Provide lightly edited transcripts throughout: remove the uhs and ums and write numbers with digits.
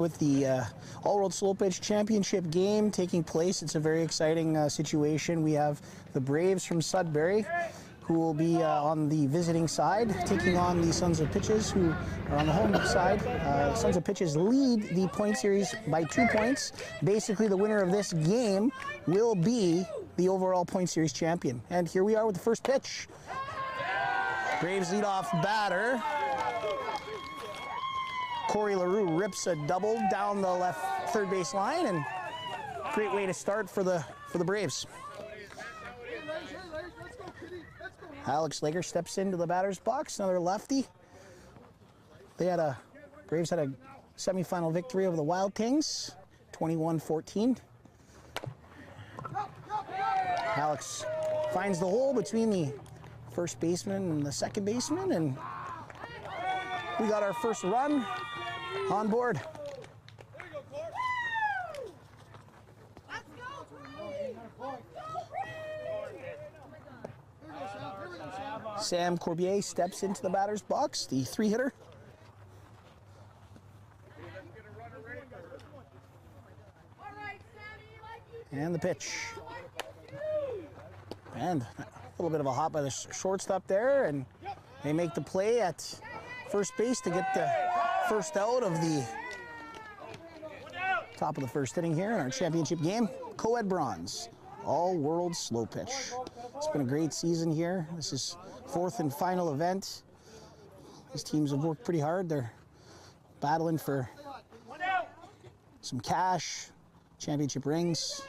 With the All-World Slow Pitch Championship game taking place, it's a very exciting situation. We have the Braves from Sudbury, who will be on the visiting side, taking on the Sons of Pitches, who are on the home side. Sons of Pitches lead the point series by 2 points. Basically, the winner of this game will be the overall point series champion. And here we are with the first pitch. Braves leadoff batter. Corey LaRue rips a double down the left third base line, and great way to start for the Braves. Alex Lager steps into the batter's box, another lefty. Braves had a semifinal victory over the Wild Kings, 21-14. Alex finds the hole between the first baseman and the second baseman, and we got our first run on board. Sam Corbier steps into the batter's box, the three-hitter. And the pitch. And a little bit of a hop by the shortstop there, and they make the play at first base to get the first out of the top of the first inning here in our championship game. Co-ed bronze, all-world slow pitch. It's been a great season here. This is fourth and final event. These teams have worked pretty hard. They're battling for some cash, championship rings.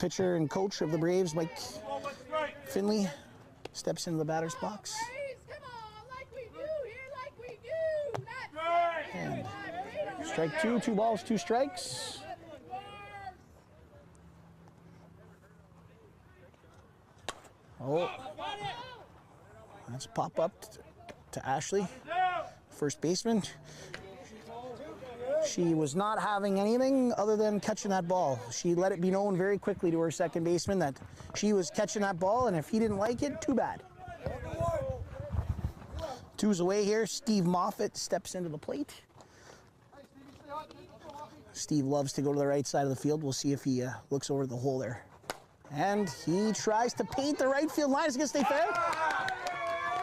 Pitcher and coach of the Braves, Mike Finley, steps into the batter's box. And strike two, 2 balls, 2 strikes. Oh, that's pop up to Ashley, first baseman. She was not having anything other than catching that ball. She let it be known very quickly to her second baseman that she was catching that ball, and if he didn't like it, too bad. 2's away here. Steve Moffat steps into the plate. Steve loves to go to the right side of the field. We'll see if he looks over the hole there. And he tries to paint the right field line. Is it going to stay fair?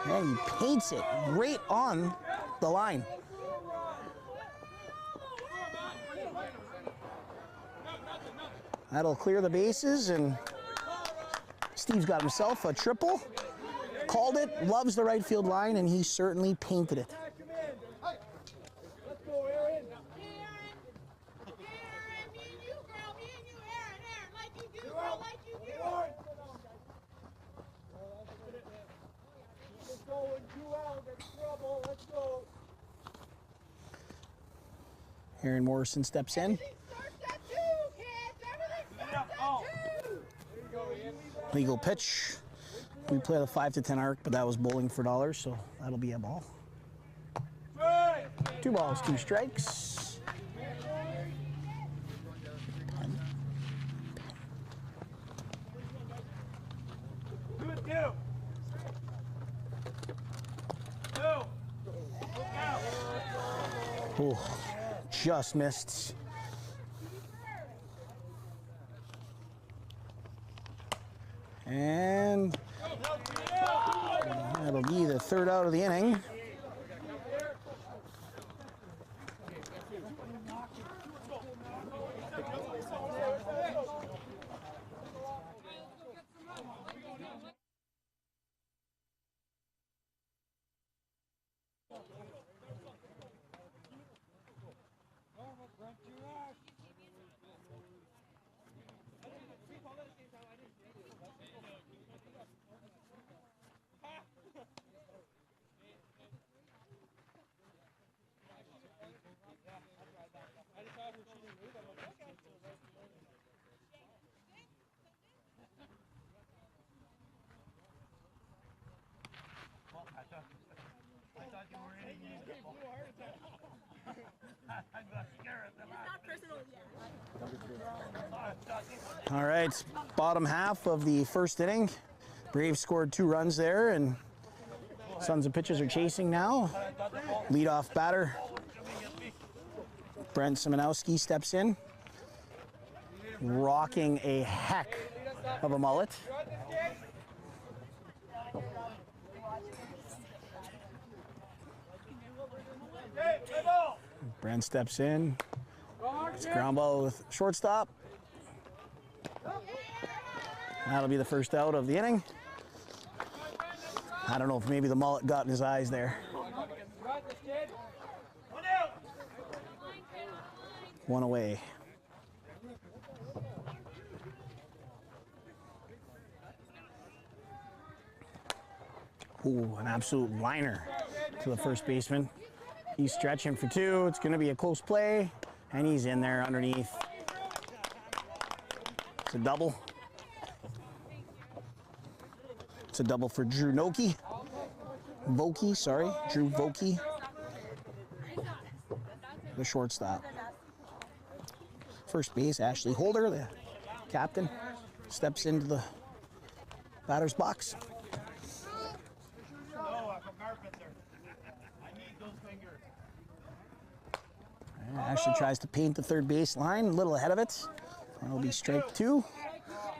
And he paints it right on the line. That'll clear the bases, and Steve's got himself a triple. Called it, loves the right field line, and he certainly painted it. Aaron Morrison steps in. Legal pitch. We play the 5 to 10 arc, but that was bowling for dollars, so that'll be a ball. 2 balls, 2 strikes. Oh, just missed. And that'll be the 3rd out of the inning. All right, bottom half of the first inning. Braves scored 2 runs there, and Sons of Pitches are chasing now. Leadoff batter, Brent Simonowski steps in, rocking a heck of a mullet. Brent steps in. It's a ground ball with shortstop. That'll be the first out of the inning. I don't know if maybe the mullet got in his eyes there. One away. Ooh, an absolute liner to the first baseman. He's stretching for two. It's going to be a close play, and he's in there underneath. It's a double. It's a double for Drew Noki. Vokey, sorry, Drew Vokey. The shortstop. First base, Ashley Holder, the captain, steps into the batter's box. Ashley tries to paint the third base line, a little ahead of it. That'll be strike two.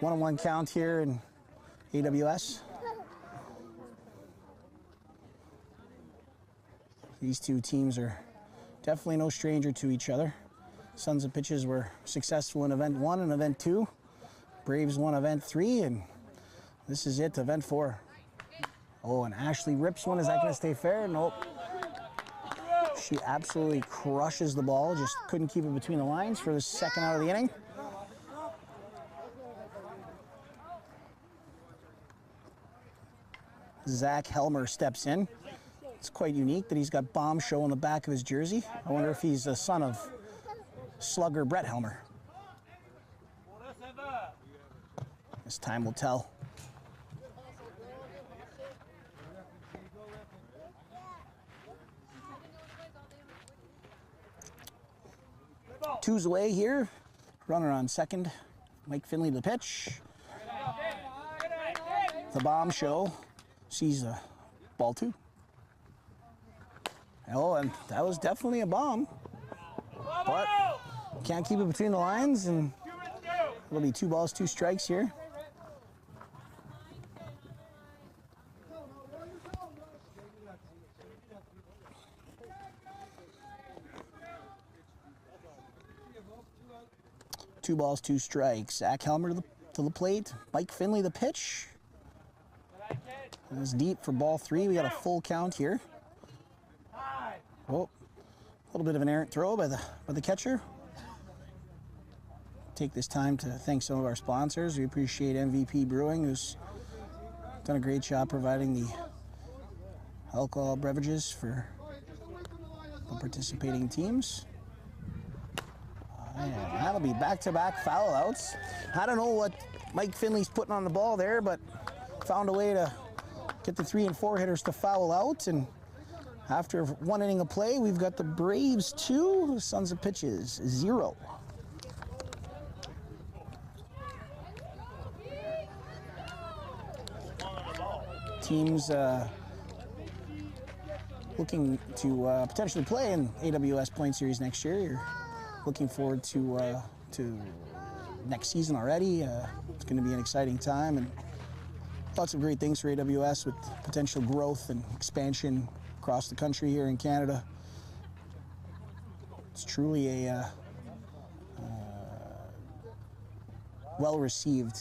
1-1 count here in AWS. These two teams are definitely no stranger to each other. Sons of Pitches were successful in Event 1 and Event 2. Braves won Event 3, and this is it, Event 4. Oh, and Ashley rips one. Is that going to stay fair? Nope. She absolutely crushes the ball. Just couldn't keep it between the lines for the second out of the inning. Zach Helmer steps in. It's quite unique that he's got Bomb Show on the back of his jersey. I wonder if he's a son of slugger Brett Helmer. As time will tell. Two's away here. Runner on second. Mike Finley to the pitch. The Bomb Show sees the ball two. Oh, and that was definitely a bomb. But can't keep it between the lines, and it'll be 2 balls, 2 strikes here. Two balls, 2 strikes. Zach Helmer to the plate. Mike Finley the pitch. It's deep for ball 3. We got a full count here. Oh, a little bit of an errant throw by the catcher. Take this time to thank some of our sponsors. We appreciate MVP Brewing, who's done a great job providing the alcohol beverages for the participating teams. And that'll be back-to-back foul outs. I don't know what Mike Finley's putting on the ball there, but found a way to get the 3 and 4 hitters to foul out. And after 1 inning of play, we've got the Braves 2, Sons of Pitches 0. Teams looking to potentially play in AWS Point Series next year. You're looking forward to next season already. It's going to be an exciting time, and lots of great things for AWS with potential growth and expansion across the country here in Canada. It's truly a well-received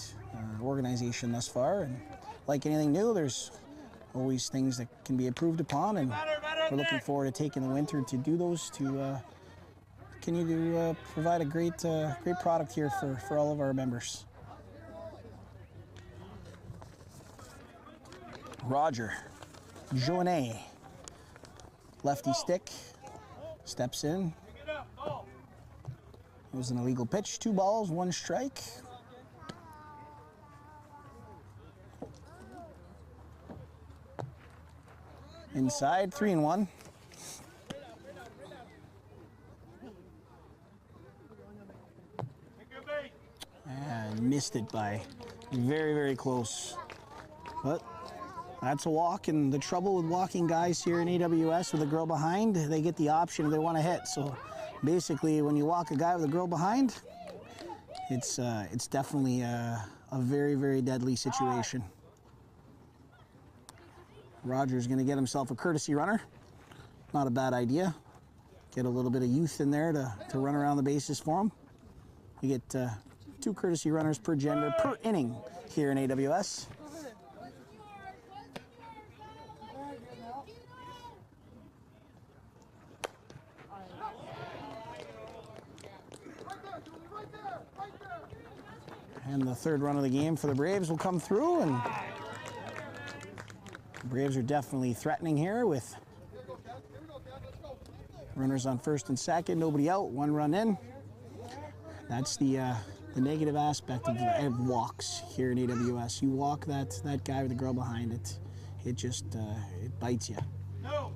organization thus far, and like anything new, there's always things that can be improved upon, and we're looking forward to taking the winter to do those, to continue to provide a great product here for all of our members. Roger Joannet, lefty stick, steps in. It was an illegal pitch. 2 balls, 1 strike. Inside, 3 and 1. And missed it by very, very close. But that's a walk, and the trouble with walking guys here in AWS with a girl behind, they get the option if they want to hit. So Basically, when you walk a guy with a girl behind, it's definitely a very, very deadly situation. Roger's going to get himself a courtesy runner. Not a bad idea. Get a little bit of youth in there to run around the bases for him. We get 2 courtesy runners per gender per inning here in AWS. And the third run of the game for the Braves will come through, and the Braves are definitely threatening here with runners on first and second, nobody out, 1 run in. That's the negative aspect of walks here in AWS. You walk that guy with the girl behind it, it just it bites you. No.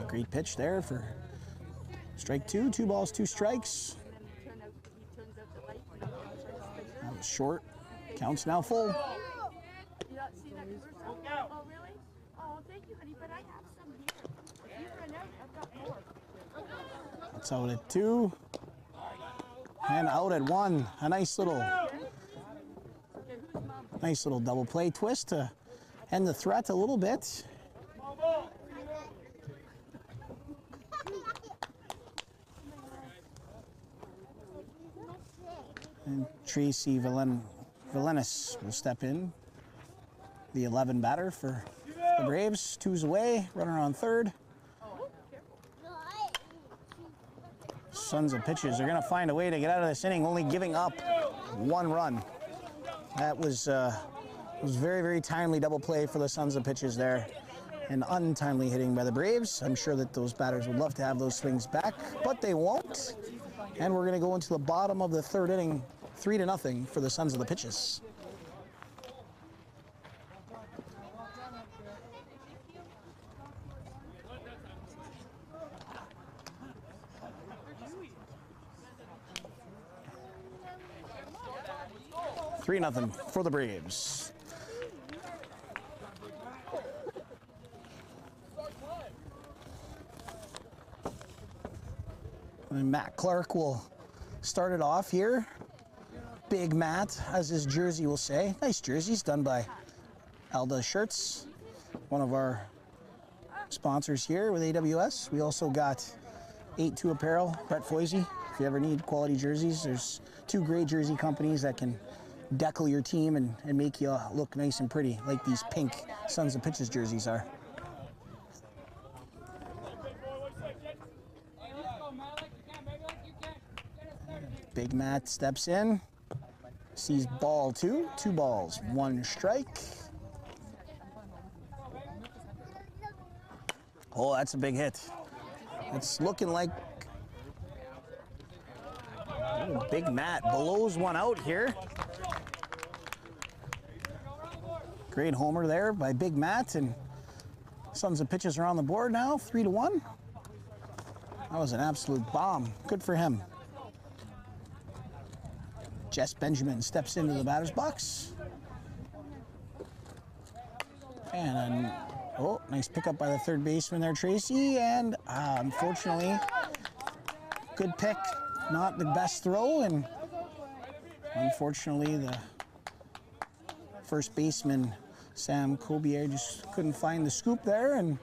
Great pitch there for strike 2. 2 balls, 2 strikes. That was short. Counts now full. That's out at 2. And out at 1. A nice little double play twist to end the threat a little bit. And Tracy Valenis will step in, the 11 batter for the Braves. 2's away, runner on third. Sons of Pitches are going to find a way to get out of this inning, only giving up 1 run. That was very, very timely double play for the Sons of Pitches there. And untimely hitting by the Braves. I'm sure that those batters would love to have those swings back, but they won't. And we're going to go into the bottom of the third inning, 3-0 for the Sons of the Pitches. $3-0 for the Braves. And Matt Clark will start it off here. Big Matt, as his jersey will say. Nice jerseys done by Alda Shirts, one of our sponsors here with AWS. We also got 8-2 Apparel, Brett Foisey. If you ever need quality jerseys, there's 2 great jersey companies that can decal your team and make you look nice and pretty, like these pink Sons of Pitches jerseys are. Big Matt steps in, sees ball 2, 2 balls, 1 strike. Oh, that's a big hit. It's looking like Big Matt blows one out here. Great homer there by Big Matt, and Sons of Pitches are on the board now, 3-1. That was an absolute bomb. Good for him. Jess Benjamin steps into the batter's box. And oh, nice pickup by the third baseman there, Tracy. And unfortunately, good pick, not the best throw. And unfortunately, the first baseman, Sam Cobier, just couldn't find the scoop there. And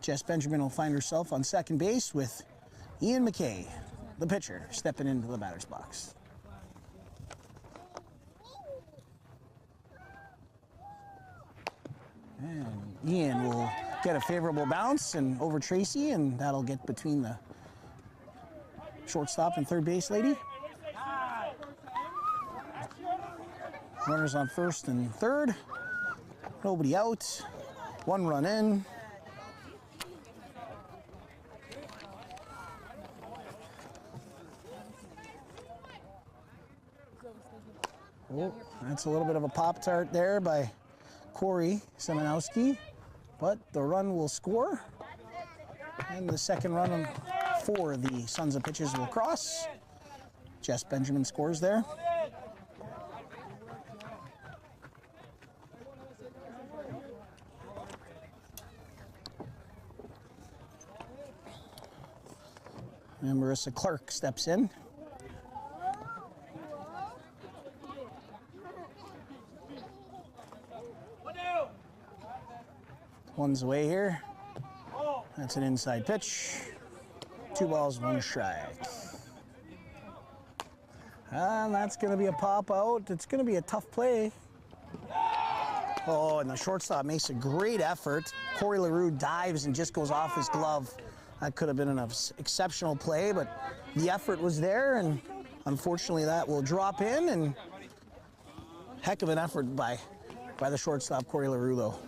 Jess Benjamin will find herself on second base with Ian McKay, the pitcher, stepping into the batter's box. And Ian will get a favorable bounce and over Tracy, and that'll get between the shortstop and third base lady. Runners on first and third. Nobody out. 1 run in. Oh, that's a little bit of a Pop-Tart there by Corey Seminowski, but the run will score. And the second run for the Sons of Pitches will cross. Jess Benjamin scores there. And Marissa Clark steps in. One's away here. That's an inside pitch. 2 balls, 1 strike. And that's going to be a pop out. It's going to be a tough play. Oh, and the shortstop makes a great effort. Corey LaRue dives and just goes off his glove. That could have been an exceptional play, but the effort was there, and unfortunately that will drop in, and heck of an effort by the shortstop, Corey LaRue, though.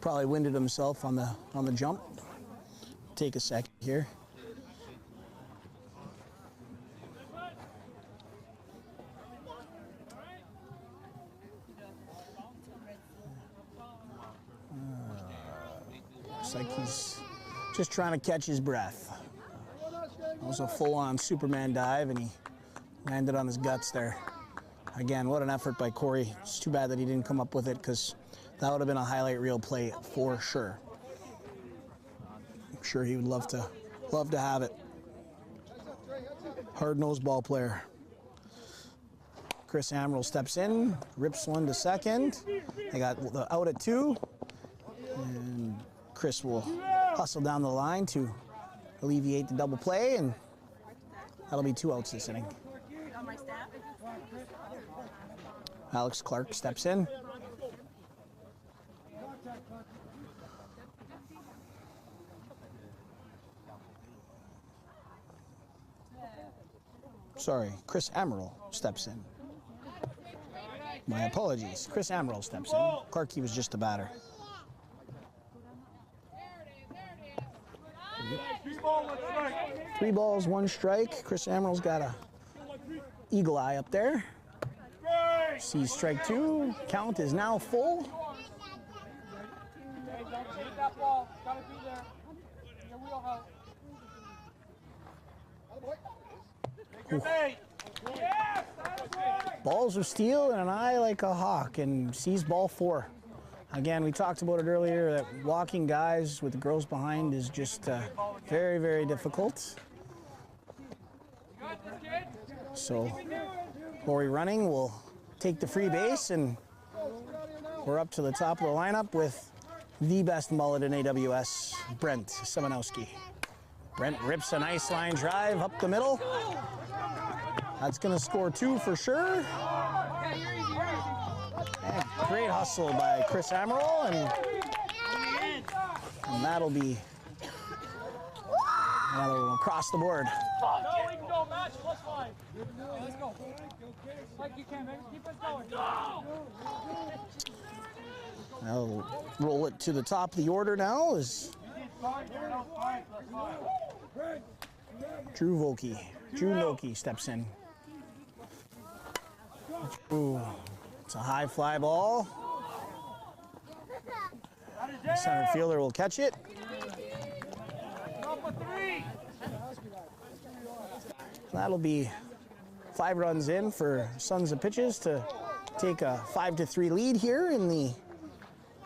Probably winded himself on the jump. Take a second here. Looks like he's just trying to catch his breath. That was a full-on Superman dive, and he landed on his guts there. Again, what an effort by Corey. It's too bad that he didn't come up with it, because that would have been a highlight reel play for sure. I'm sure he would love to have it. Hard-nosed ball player. Chris Amaral steps in, rips one to second. They got the out at 2, and Chris will hustle down the line to alleviate the double play, and that'll be 2 outs this inning. Alex Clark steps in. Sorry, Chris Amaral steps in. My apologies. Chris Amaral steps in. Clarkey was just a batter. 3 balls, 1 strike. Chris Amaral's got a eagle eye up there. Sees strike 2. Count is now full. Ooh. Balls of steel and an eye like a hawk, and sees ball 4. Again, we talked about it earlier that walking guys with the girls behind is just very, very difficult. So Lori Running will take the free base, and we're up to the top of the lineup with the best mullet in AWS, Brent Semanowski. Brent rips a nice line drive up the middle. That's going to score 2 for sure. And great hustle by Chris Amaral, and that'll be another one across the board. I'll roll it to the top of the order now as Drew Noki steps in. Ooh, it's a high fly ball. The center fielder will catch it. That'll be 5 runs in for Sons of Pitches to take a 5-3 lead here in the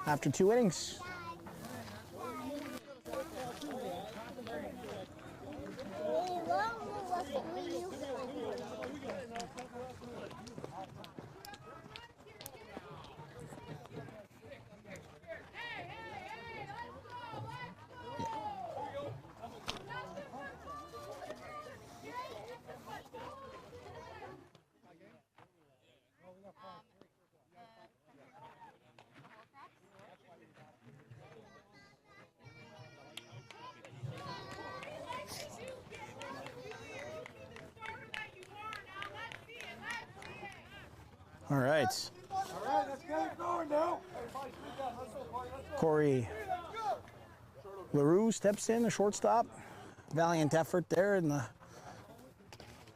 after 2 innings. All right. Let's get it going now. Corey LaRue steps in, the shortstop. Valiant effort there in the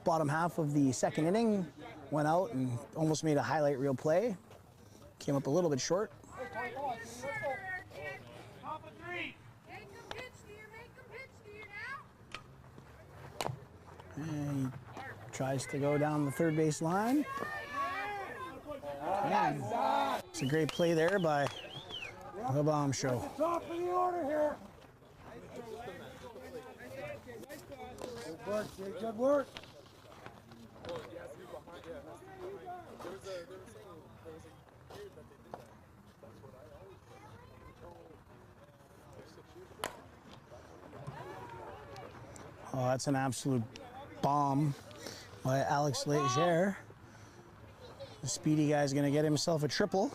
bottom half of the 2nd inning. Went out and almost made a highlight reel play. Came up a little bit short. And he tries to go down the 3rd base line. And it's a great play there by the Bomb Show. Top of the order here. Good work, Jake. Good work. Oh, that's an absolute bomb by Alex Leger. The speedy guy's going to get himself a triple.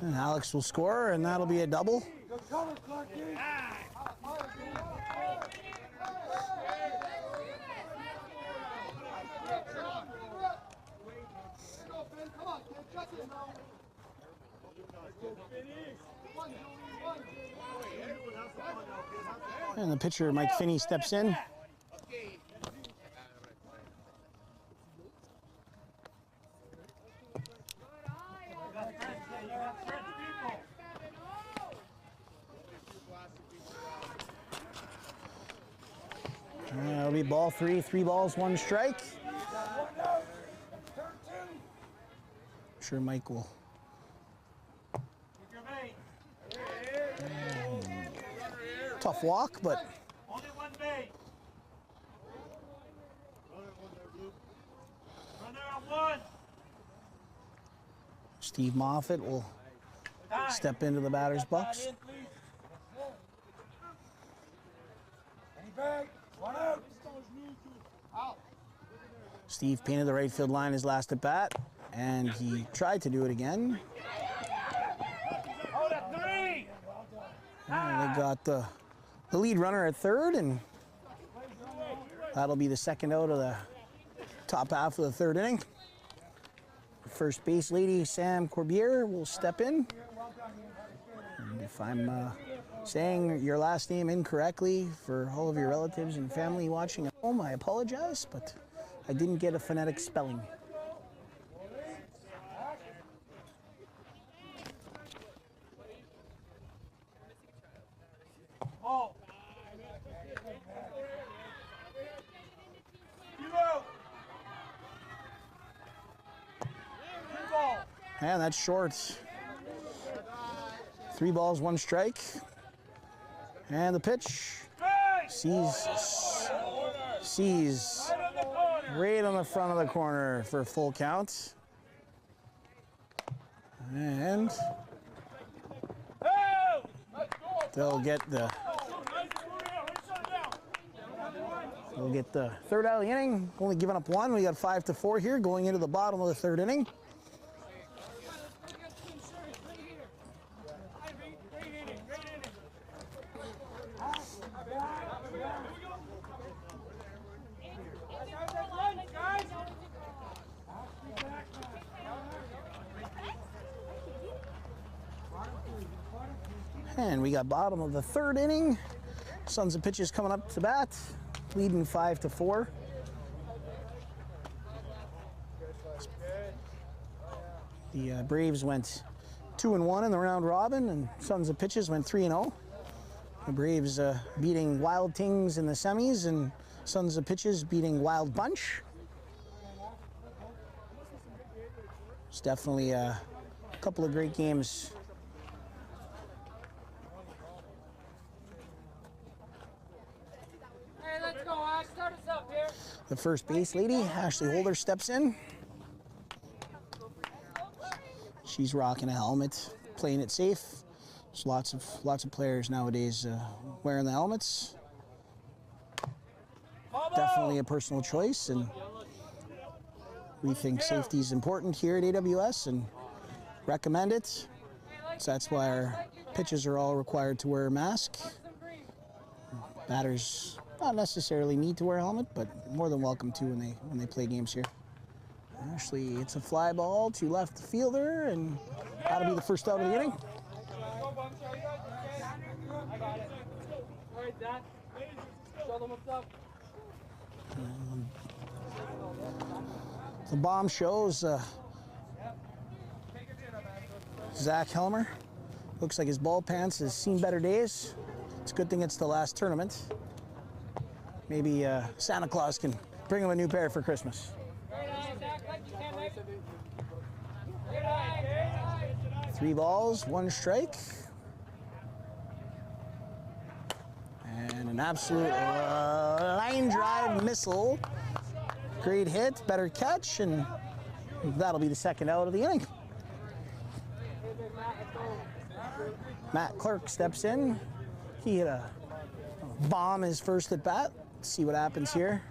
And Alex will score, and that'll be a double. And the pitcher, Mike Finney, steps in. That'll be ball three, 3 balls, 1 strike. I'm sure Mike will. Tough walk, but Steve Moffitt will step into the batter's box. Steve painted the right field line his last at bat, and he tried to do it again. And they got the lead runner at third, and that'll be the second out of the top half of the 3rd inning. First base lady, Sam Corbier, will step in. And if I'm saying your last name incorrectly for all of your relatives and family watching at home, I apologize, but I didn't get a phonetic spelling. And that's short. 3 balls, 1 strike. And the pitch. Sees right on the front of the corner for a full count. And they'll get the 3rd out of the inning. Only giving up 1. We got 5-4 here going into the bottom of the 3rd inning. And we got bottom of the 3rd inning. Sons of pitches coming up to bat, leading 5-4. The Braves went 2-1 in the round robin, and Sons of pitches went 3-0. The Braves beating Wild Tings in the semis, and Sons of pitches beating Wild Bunch. It's definitely a couple of great games. The first base lady, Ashley Holder, steps in. She's rocking a helmet, playing it safe. There's lots of players nowadays wearing the helmets. Definitely a personal choice, and we think safety is important here at AWS and recommend it. So that's why our pitchers are all required to wear a mask. Batters not necessarily need to wear a helmet, but more than welcome to when they play games here. Actually, it's a fly ball to left fielder, and that'll be the first out of the inning. I got it. All right, Zach. Show them what's up. The bomb shows Zach Helmer. Looks like his ball pants has seen better days. It's a good thing it's the last tournament. Maybe Santa Claus can bring him a new pair for Christmas. 3 balls, 1 strike. And an absolute line drive missile. Great hit, better catch, and that'll be the second out of the inning. Matt Clark steps in. He hit a bomb his first at bat. Let's see what happens here.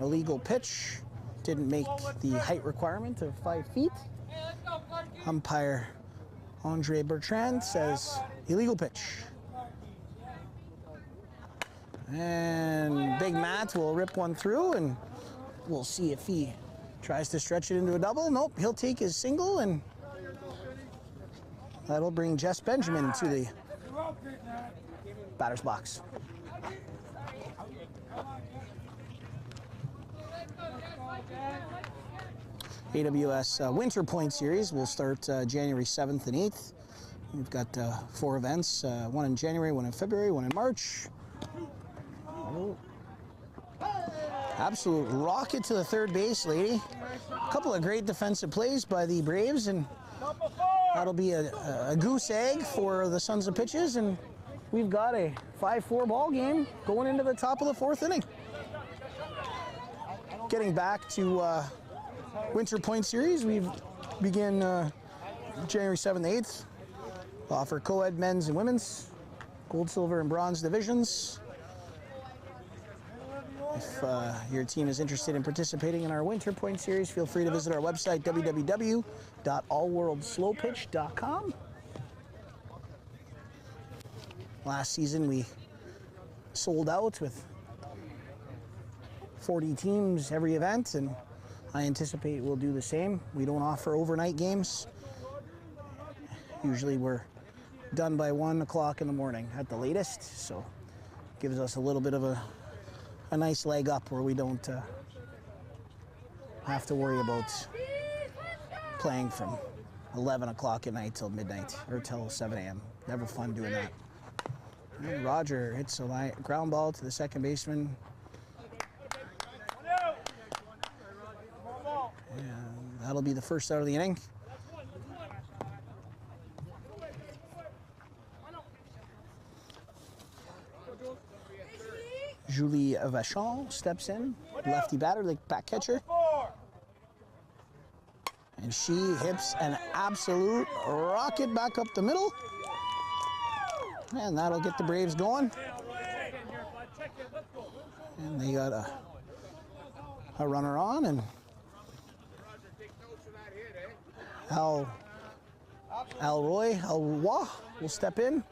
Illegal pitch. Didn't make the height requirement of 5 feet. Umpire Andre Bertrand says illegal pitch. And Big Matt will rip one through, and we'll see if he tries to stretch it into a double. Nope, he'll take his single, and that'll bring Jess Benjamin to the batter's box. AWS Winter Point Series will start January 7th and 8th. We've got 4 events, 1 in January, 1 in February, 1 in March. Oh. Absolute rocket to the third base, lady. A couple of great defensive plays by the Braves, and that'll be a goose egg for the Sons of Pitches, and we've got a 5-4 ball game going into the top of the 4th inning. Getting back to Winter Point Series, we begin January 7th, 8th. We'll offer co-ed men's and women's, gold, silver, and bronze divisions. If your team is interested in participating in our Winter Point Series, feel free to visit our website, www.allworldslowpitch.com. Last season, we sold out with 40 teams every event, and I anticipate we'll do the same. We don't offer overnight games. Usually we're done by 1 o'clock in the morning at the latest, so gives us a little bit of a nice leg up where we don't have to worry about playing from 11 o'clock at night till midnight or till 7 a.m. Never fun doing that. And Roger hits a ground ball to the second baseman. And that'll be the first out of the inning. Julie Vachon steps in, lefty batter, like back catcher. And she hits an absolute rocket back up the middle. And that'll get the Braves going. And they got a runner on, and Al Roy will step in.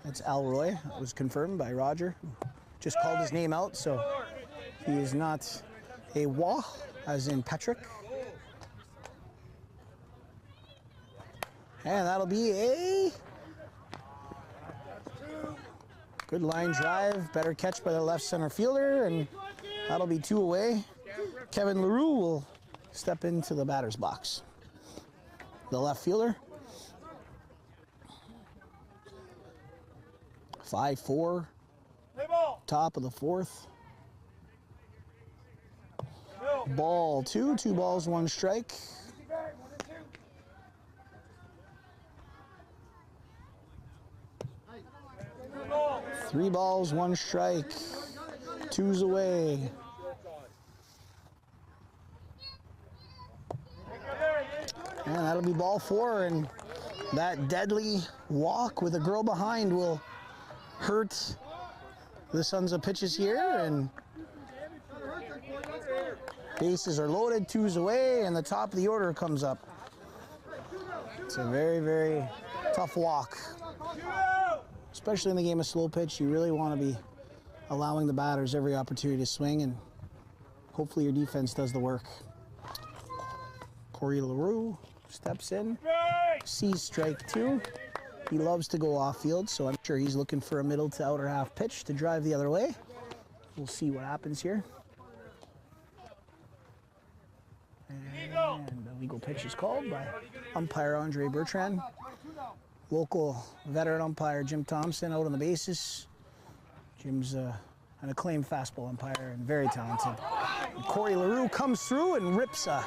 That's Al Roy. It was confirmed by Roger. Just called his name out, so he is not a wah, as in Patrick. And that'll be a good line drive. Better catch by the left center fielder, and that'll be 2 away. Kevin LaRue will step into the batter's box. The left fielder. 5-4, top of the 4th. Ball 2, 2 balls, 1 strike. Three balls, 1 strike. 2's away. And that'll be ball 4, and that deadly walk with a girl behind will hurt the Sons of Pitches here, and bases are loaded, 2's away, and the top of the order comes up. It's a very, very tough walk. Especially in the game of slow pitch, you really want to be allowing the batters every opportunity to swing, and hopefully your defense does the work. Corey LaRue steps in, sees strike 2. He loves to go off field, so I'm sure he's looking for a middle to outer half pitch to drive the other way. We'll see what happens here. And a legal pitch is called by umpire Andre Bertrand. Local veteran umpire Jim Thompson out on the bases. Jim's an acclaimed fastball umpire and very talented. And Corey LaRue comes through and rips a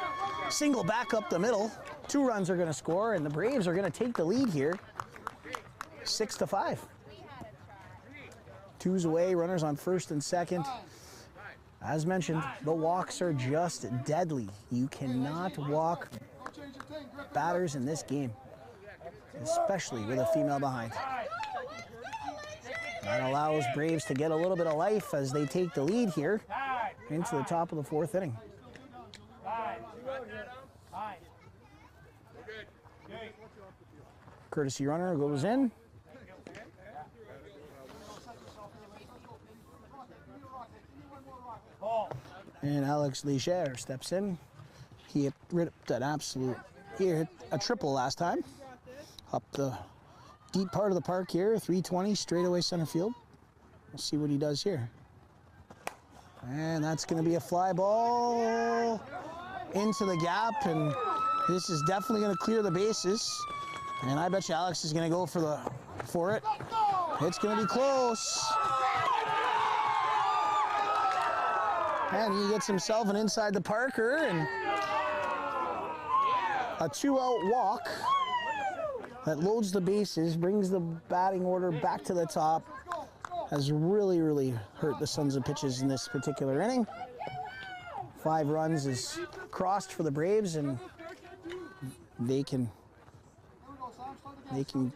single back up the middle. 2 runs are going to score, and the Braves are going to take the lead here, 6-5. 2's away, runners on first and second. As mentioned, the walks are just deadly. You cannot walk batters in this game, especially with a female behind. That allows Braves to get a little bit of life as they take the lead here into the top of the 4th inning. Courtesy runner goes in. And Alex Leger steps in. He ripped an absolute, he hit a triple last time. Up the deep part of the park here, 320 straightaway center field. We'll see what he does here. And that's going to be a fly ball into the gap, and this is definitely going to clear the bases. And I bet you Alex is going to go for it. It's going to be close. And he gets himself an inside the Parker and a 2-out walk that loads the bases, brings the batting order back to the top. Has really, really hurt the Sons of Pitches in this particular inning. 5 runs is crossed for the Braves, and they can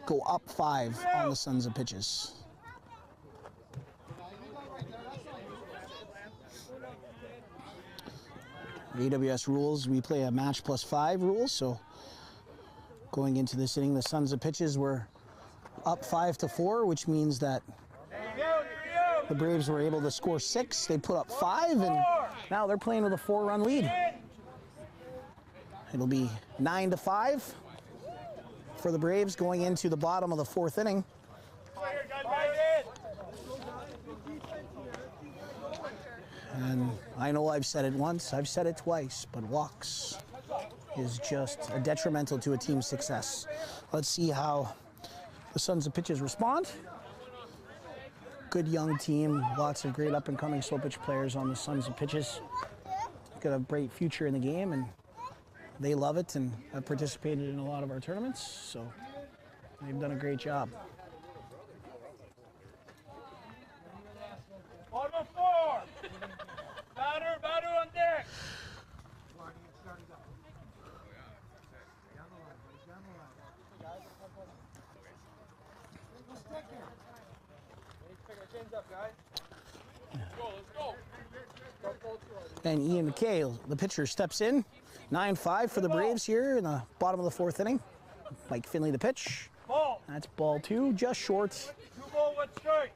go up 5 on the Sons of Pitches. AWS rules, we play a match plus 5 rules, so going into this inning, the Sons of Pitches were up 5-4, which means that the Braves were able to score 6. They put up 5, and now they're playing with a 4-run lead. It'll be 9-5 for the Braves going into the bottom of the 4th inning. And I know I've said it once, I've said it twice, but walks is just a detrimental to a team's success. Let's see how the Sons of Pitches respond. Good young team, lots of great up-and-coming slow pitch players on the Sons of Pitches. Got a great future in the game, and they love it and have participated in a lot of our tournaments, so they've done a great job. Bottom 4. Batter on deck. And Ian McKay, the pitcher, steps in. 9-5 for the Braves here in the bottom of the 4th inning. Mike Finley, the pitch. That's ball 2, just short. 2-1 strike.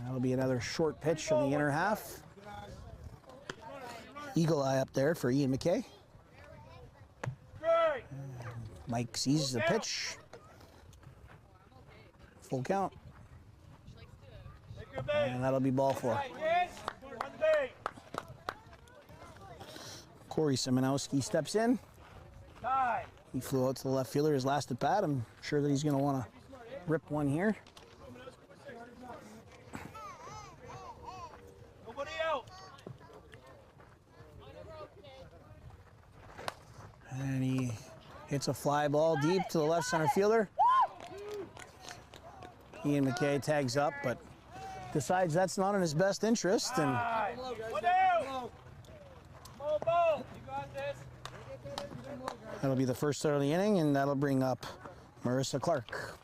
That'll be another short pitch on the inner half. Eagle eye up there for Ian McKay. Mike sees the pitch. Full count. And that'll be ball 4. Corey Simonowski steps in. He flew out to the left fielder his last at bat. I'm sure that he's going to want to rip one here. Nobody out. And he hits a fly ball deep to the left center fielder. Ian McKay tags up, but decides that's not in his best interest. And that'll be the first start of the inning, and that'll bring up Marissa Clark.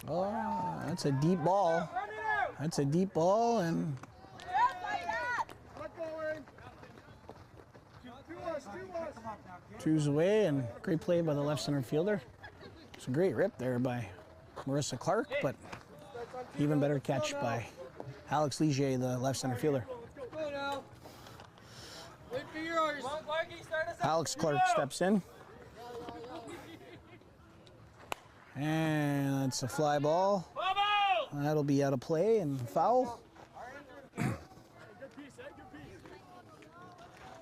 Oh, that's a deep ball. That's a deep ball, and Two's away, and great play by the left center fielder. It's a great rip there by Marissa Clark, but even better catch by Alex Ligier, the left center fielder. Go now. Wait for yours. Alex Clark steps in. And that's a fly ball. That'll be out of play and foul.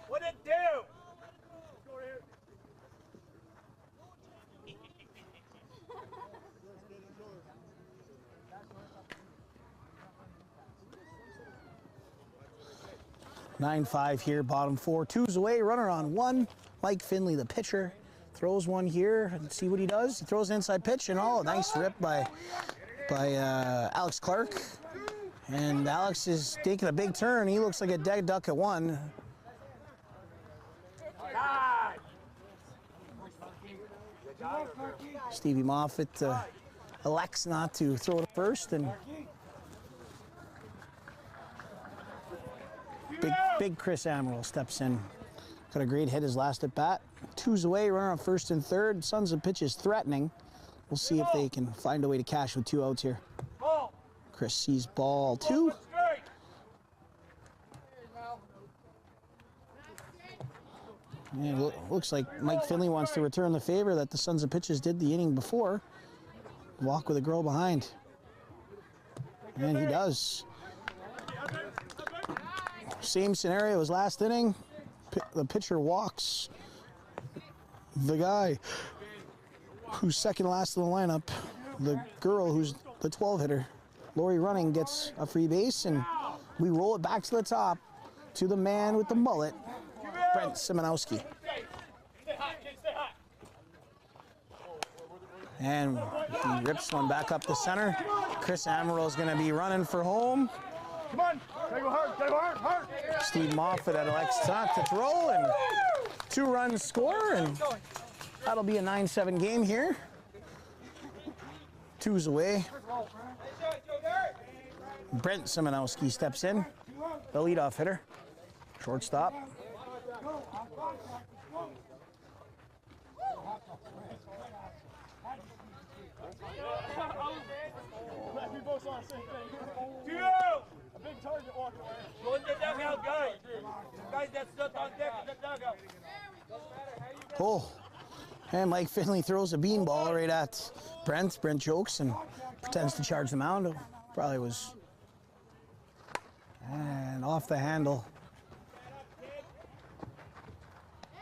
What'd it do? 9-5 here, bottom four. Two's away, runner on one. Mike Finley, the pitcher, throws one here and see what he does. He throws an inside pitch and nice rip by Alex Clark. And Alex is taking a big turn. He looks like a dead duck at one. Stevie Moffat elects not to throw it first, and big Chris Amaral steps in. Got a great hit his last at bat. Two's away, runner on first and third. Suns of pitch is threatening. We'll see if they can find a way to cash with 2 outs here. Chris sees ball 2. And it looks like Mike Finley wants to return the favor that the Sons of Pitches did the inning before. Walk with a girl behind. And he does. Same scenario as last inning. The pitcher walks the guy who's second last in the lineup. The girl who's the 12 hitter. Lori Running gets a free base, and we roll it back to the top to the man with the mullet, Brent Simonowski. And he rips one back up the center. Chris Amaral is going to be running for home. Come on, gotta go hard, hard. Steve Moffat at Alex Tuck to throw, and 2 runs score, and that'll be a 9-7 game here. 2's away. Brent Simonowski steps in, the leadoff hitter, shortstop. We both saw the same thing. 2! A big target walking away. Go in the dugout, guys. Guys, that's not on deck in the dugout. Oh, and Mike Finley throws a beanball right at Brent. Brent jokes and pretends to charge the mound. Probably was. And off the handle.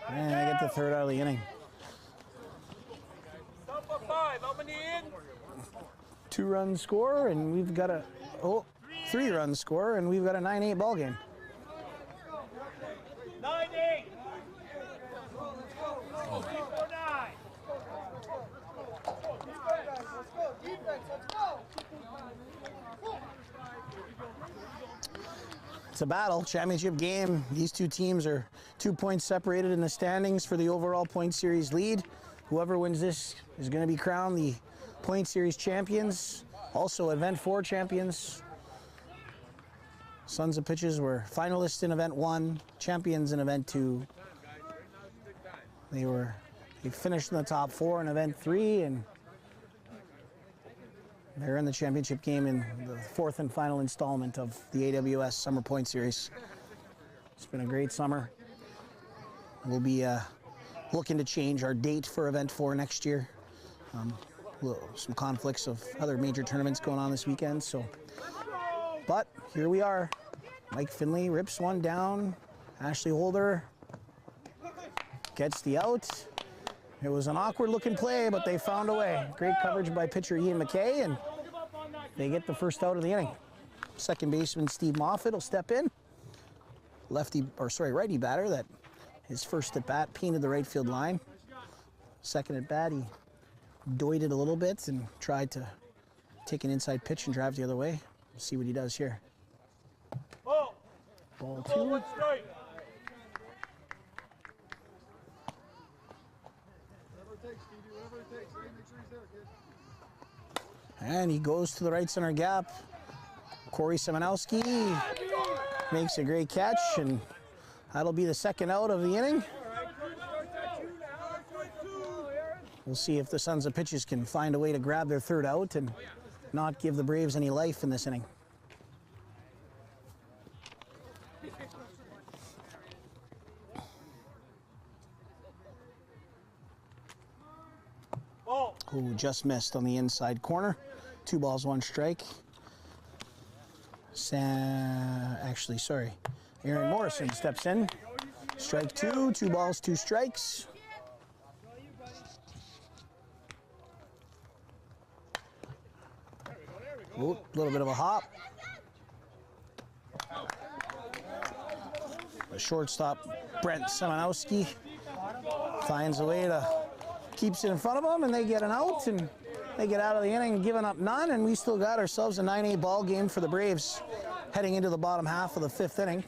And they get the third out of the inning. Top of 5, how many in? 2 run score, and we've got a 3 run score, and we've got a 9-8 ball game. 9-8. 3-4-9. It's a battle, championship game. These 2 teams are 2 points separated in the standings for the overall point series lead. Whoever wins this is going to be crowned the point series champions, also Event 4 champions. Sons of Pitches were finalists in Event 1, champions in Event 2. They finished in the top 4 in Event 3, and they're in the championship game in the 4th and final installment of the AWS Summer Point Series. It's been a great summer. We'll be looking to change our date for Event 4 next year. Some conflicts of other major tournaments going on this weekend, but here we are. Mike Finley rips one down. Ashley Holder gets the out. It was an awkward looking play, but they found a way. Great coverage by pitcher Ian McKay, and they get the first out of the inning. Second baseman Steve Moffat will step in. Righty batter that his first at bat painted the right field line. Second at bat, he doited a little bit and tried to take an inside pitch and drive the other way. See what he does here. Ball 2. And he goes to the right center gap. Corey Simonowski makes a great catch, and that'll be the second out of the inning. We'll see if the Sons of Pitches can find a way to grab their third out and not give the Braves any life in this inning. Who just missed on the inside corner. 2 balls, 1 strike. Aaron Morrison steps in. Strike 2, 2 balls, 2 strikes. A little bit of a hop. The shortstop, Brent Semanowski, finds a way to keeps it in front of them, and they get an out, and they get out of the inning giving up none, and we still got ourselves a 9-8 ball game for the Braves heading into the bottom half of the 5th inning.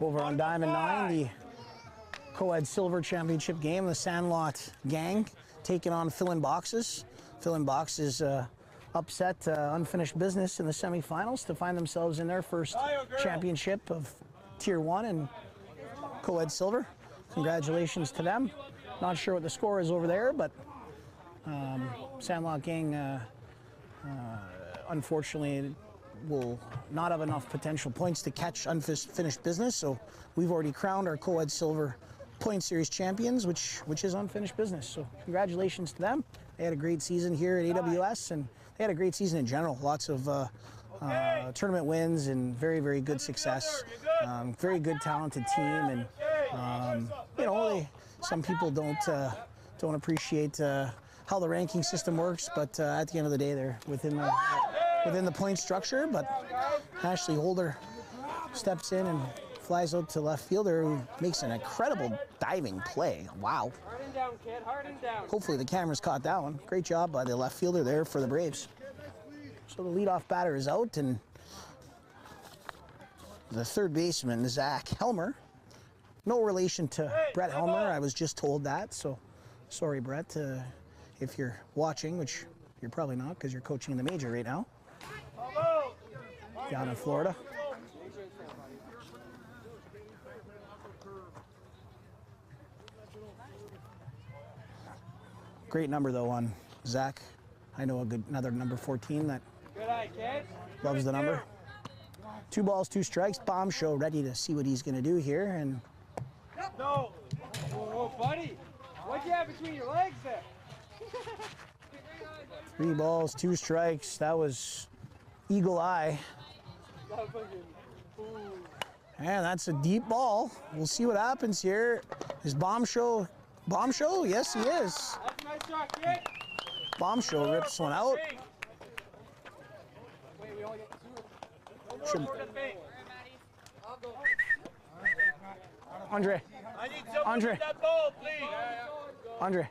Over on Diamond 9, the co-ed silver championship game, the Sandlot gang taking on Fill-In Boxes. Fill-In Boxes upset unfinished business in the semifinals to find themselves in their first championship of Tier 1 and co-ed silver. Congratulations to them. Not sure what the score is over there, but Sandlot gang unfortunately will not have enough potential points to catch unfinished business, so we've already crowned our co-ed silver point series champions, which is unfinished business. So congratulations to them. They had a great season here at AWS, and they had a great season in general. Lots of tournament wins and very, very good success. Very good, talented team, and you know, some people don't appreciate how the ranking system works, but at the end of the day, they're within the point structure. But Ashley Holder steps in and flies out to left fielder, who makes an incredible diving play. Wow. Hard and down, kid. Hard and down. Hopefully the cameras caught that one. Great job by the left fielder there for the Braves. So the leadoff batter is out, and the third baseman, Zach Helmer. No relation to Brett Helmer. I was just told that, so sorry, Brett, if you're watching, which you're probably not because you're coaching in the major right now down in Florida. Great number, though, on Zach. I know another number 14 that loves the number. 2 balls, 2 strikes. Bomb show, ready to see what he's going to do here. And no. Whoa, buddy. What'd you have between your legs there? 3 balls, 2 strikes. That was eagle eye. And that's a deep ball. We'll see what happens here. Is Bomb show? Bomb show? Yes, he is. That's a nice shot, kid. Bomb show rips one out. Wait, we only get 2. Should... Andre. I need someone Andre. with that ball, please. Andre.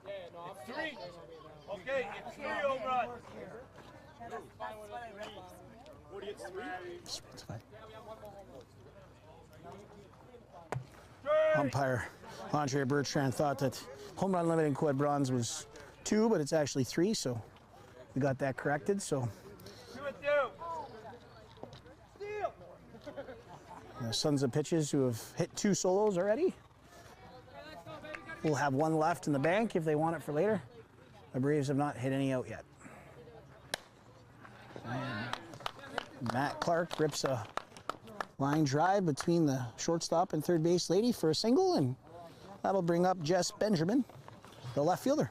It's 3. Okay, it's 3 home runs. What do you get, 3? It's fine. Umpire Andre Bertrand thought that home run limit in co-ed bronze was 2, but it's actually 3, so we got that corrected. So 2 and 2. the Sons of Pitches, who have hit 2 solos already, will have 1 left in the bank if they want it for later. The Braves have not hit any out yet. And Matt Clark rips a line drive between the shortstop and third base lady for a single, and that'll bring up Jess Benjamin, the left fielder.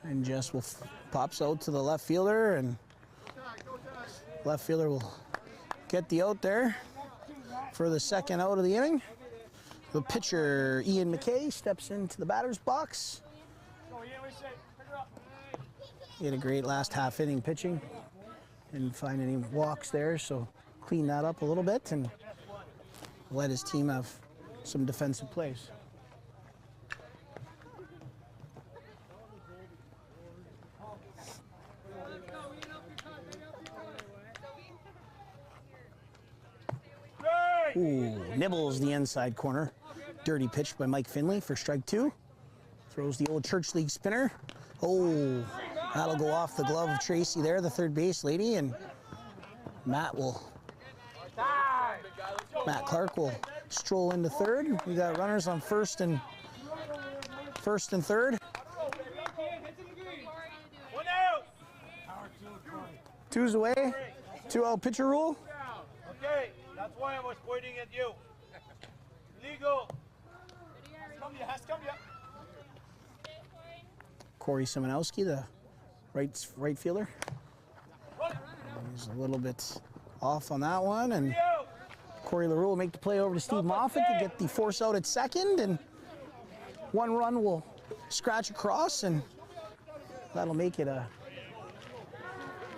And Jess pops out to the left fielder, and left fielder will get the out there for the second out of the inning. The pitcher, Ian McKay, steps into the batter's box. He had a great last half inning pitching. Didn't find any walks there, so clean that up a little bit and let his team have some defensive plays. Ooh, nibbles the inside corner. Dirty pitch by Mike Finley for strike 2. Throws the old Church League spinner. Oh, that'll go off the glove of Tracy there, the third base lady, and Matt Clark will stroll into third. We got runners on first and third. One out. 2's away. 2-out pitcher rule. Okay, that's why I was pointing at you. Legal. Corey Simonowski, the right fielder. He's a little bit off on that one, and Corey LaRue will make the play over to Steve Moffat to get the force out at second, and 1 run will scratch across, and that'll make it a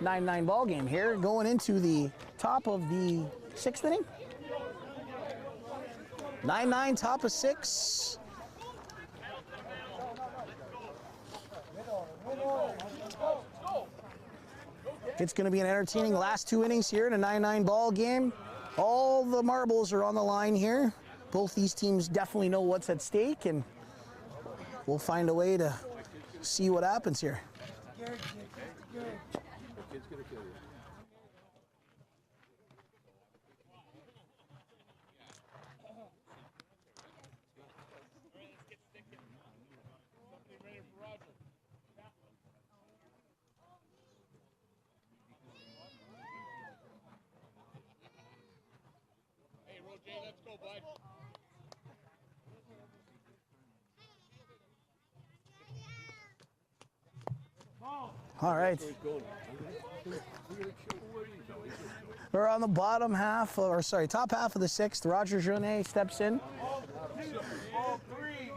9-9 ball game here, going into the top of the 6th inning. 9-9, top of 6. It's going to be an entertaining last 2 innings here in a 9-9 ball game. All the marbles are on the line here. Both these teams definitely know what's at stake, and we'll find a way to see what happens here. Let's go, bud. All right. We're on the bottom half, or sorry, top half of the 6th. Roger Jeunet steps in. Ball 3.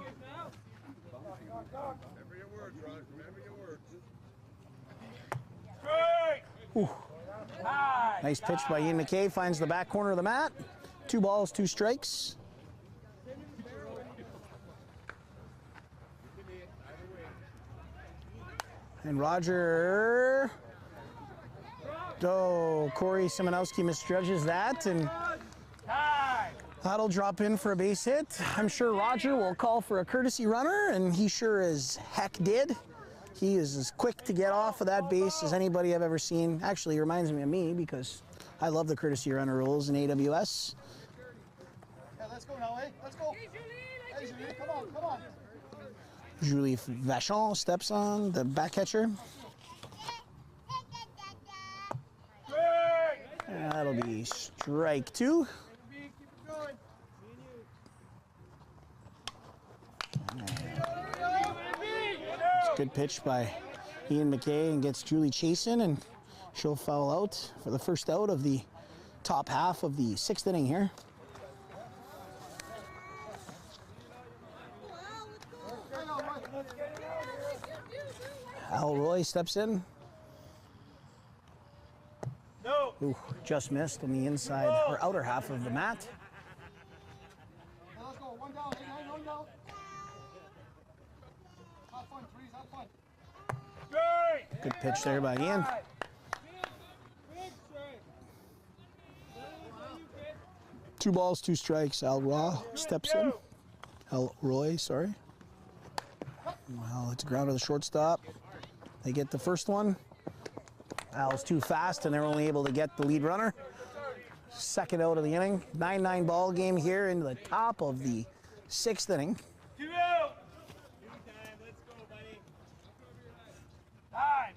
Remember your words, Roger. Remember your words. Strike! Nice pitch by Ian McKay, finds the back corner of the mat. 2 balls, 2 strikes. And Roger, Corey Simonowski misjudges that, and that'll drop in for a base hit. I'm sure Roger will call for a courtesy runner, and he sure as heck did. He is as quick to get off of that base as anybody I've ever seen. Actually, he reminds me of me because I love the courtesy runner rules in AWS. Yeah, let's go now, eh? Let's go. Hey, Julie, come on. Julie Vachon steps on, the back catcher. And that'll be strike 2. It's a good pitch by Ian McKay and gets Julie chasing, and she'll foul out for the first out of the top half of the 6th inning here. Al Roy steps in. No. Ooh, just missed on the inside or outer half of the mat. Hey, let's go. 1 down. Hey, 1 down. Have fun, Trees. Have fun. Strike! Good pitch there by Ian. 2 balls, 2 strikes. Al Roy steps in. Al Roy, sorry. Well, it's a ground to the shortstop. They get the first one. Al's too fast, and they're only able to get the lead runner. 2nd out of the inning. 9-9 ball game here into the top of the 6th inning. 2 out. Let's go, buddy. Time.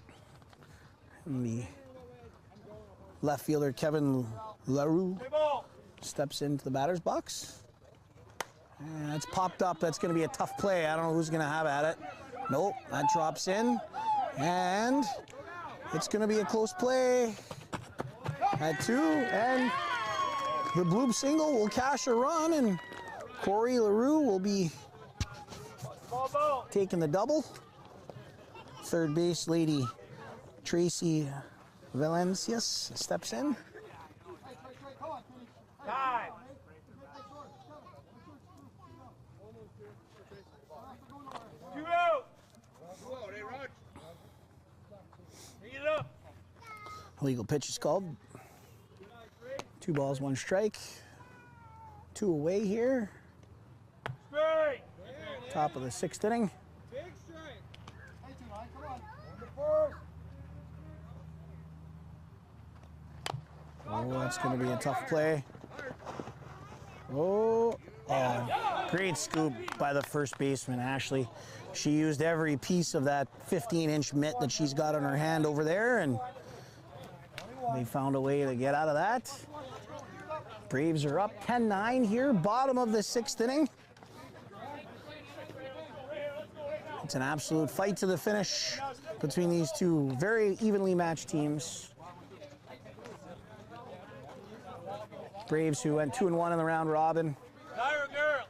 And the left fielder, Kevin LaRue, Play ball. steps into the batter's box. And that's popped up. That's going to be a tough play. I don't know who's going to have at it. Nope, that drops in. And it's going to be a close play at 2. And the bloop single will cash a run, and Corey LaRue will be Ball. taking the double. Third base lady Tracy Valencias steps in. Time. 2 out. Hey, Rod. Bring it up. Illegal pitch is called. 2 balls, 1 strike. 2 away here. Straight. Top of the 6th inning. Big strike. Hey, 2-9, come on. On the first. Oh, that's going to be a tough play. Oh, great scoop by the first baseman, Ashley. She used every piece of that 15-inch mitt that she's got on her hand over there, and they found a way to get out of that. Braves are up 10-9 here, bottom of the 6th inning. It's an absolute fight to the finish between these two very evenly matched teams. Braves, who went 2-1 in the round robin. Tyra girl.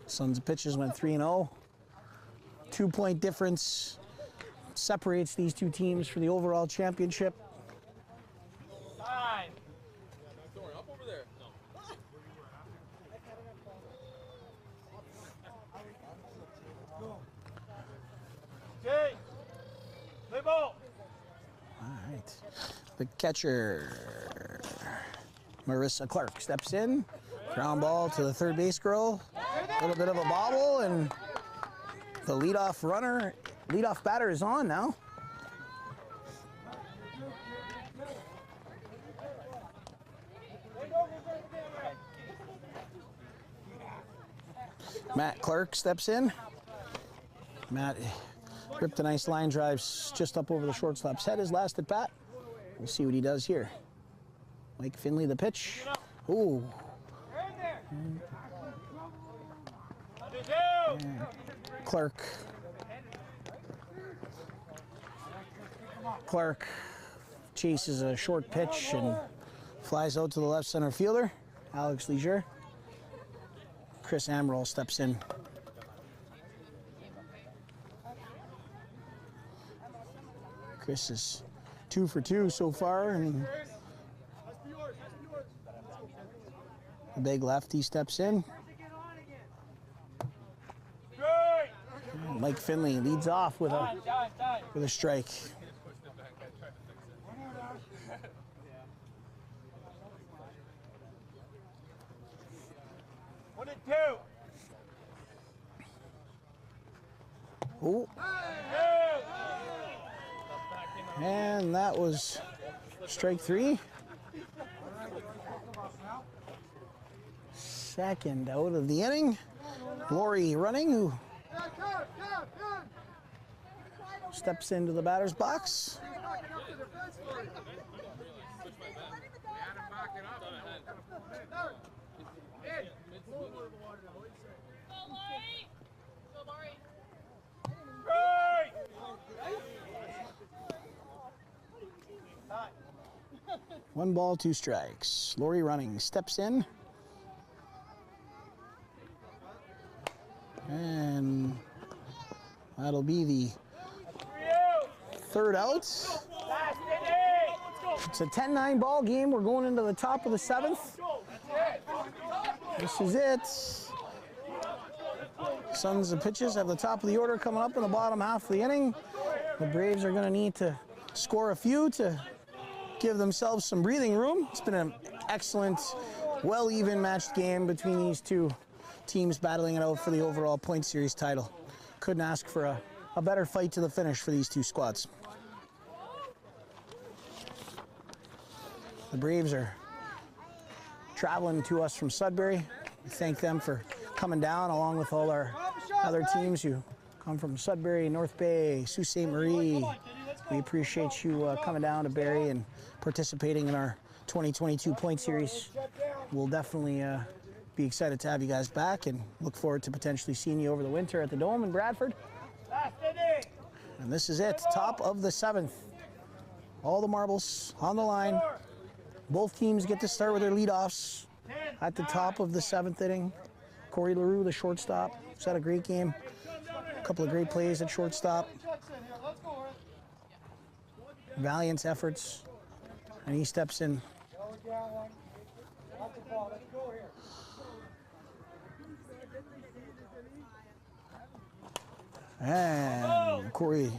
Sons of Pitches went 3-0. 2-point difference separates these two teams for the overall championship. Fine. Up over there. No. Jay. Play ball. All right. The catcher, Marissa Clark, steps in. Ground ball to the third base girl. A little bit of a bobble, and the leadoff batter is on now. Matt Clark steps in. Matt ripped a nice line drive just up over the shortstop's head his last at bat. We'll see what he does here. Mike Finley, the pitch. Ooh. Clark chases a short pitch and flies out to the left center fielder, Alex Leisure. Chris Amaral steps in. Chris is 2 for 2 so far, and the big lefty steps in. Mike Finley leads off with a strike. Oh. And that was strike 3. Second out of the inning. Lori Running, who steps into the batter's box. One ball, 2 strikes. Lori Running steps in. And that'll be the 3rd out. It's a 10-9 ball game. We're going into the top of the 7th. This is it. Sons of Pitches have the top of the order coming up in the bottom half of the inning. The Braves are going to need to score a few to give themselves some breathing room. It's been an excellent, well-even matched game between these two teams battling it out for the overall point series title. Couldn't ask for a better fight to the finish for these two squads. The Braves are traveling to us from Sudbury. We thank them for coming down, along with all our other teams who come from Sudbury, North Bay, Sault Ste. Marie. We appreciate you coming down to Barrie and participating in our 2022 point series. We'll definitely be excited to have you guys back and look forward to potentially seeing you over the winter at the Dome in Bradford. And this is it, top of the 7th. All the marbles on the line. Both teams get to start with their leadoffs at the top of the 7th inning. Corey LaRue, the shortstop, has had a great game. A couple of great plays at shortstop. Valiant efforts, and he steps in. And Corey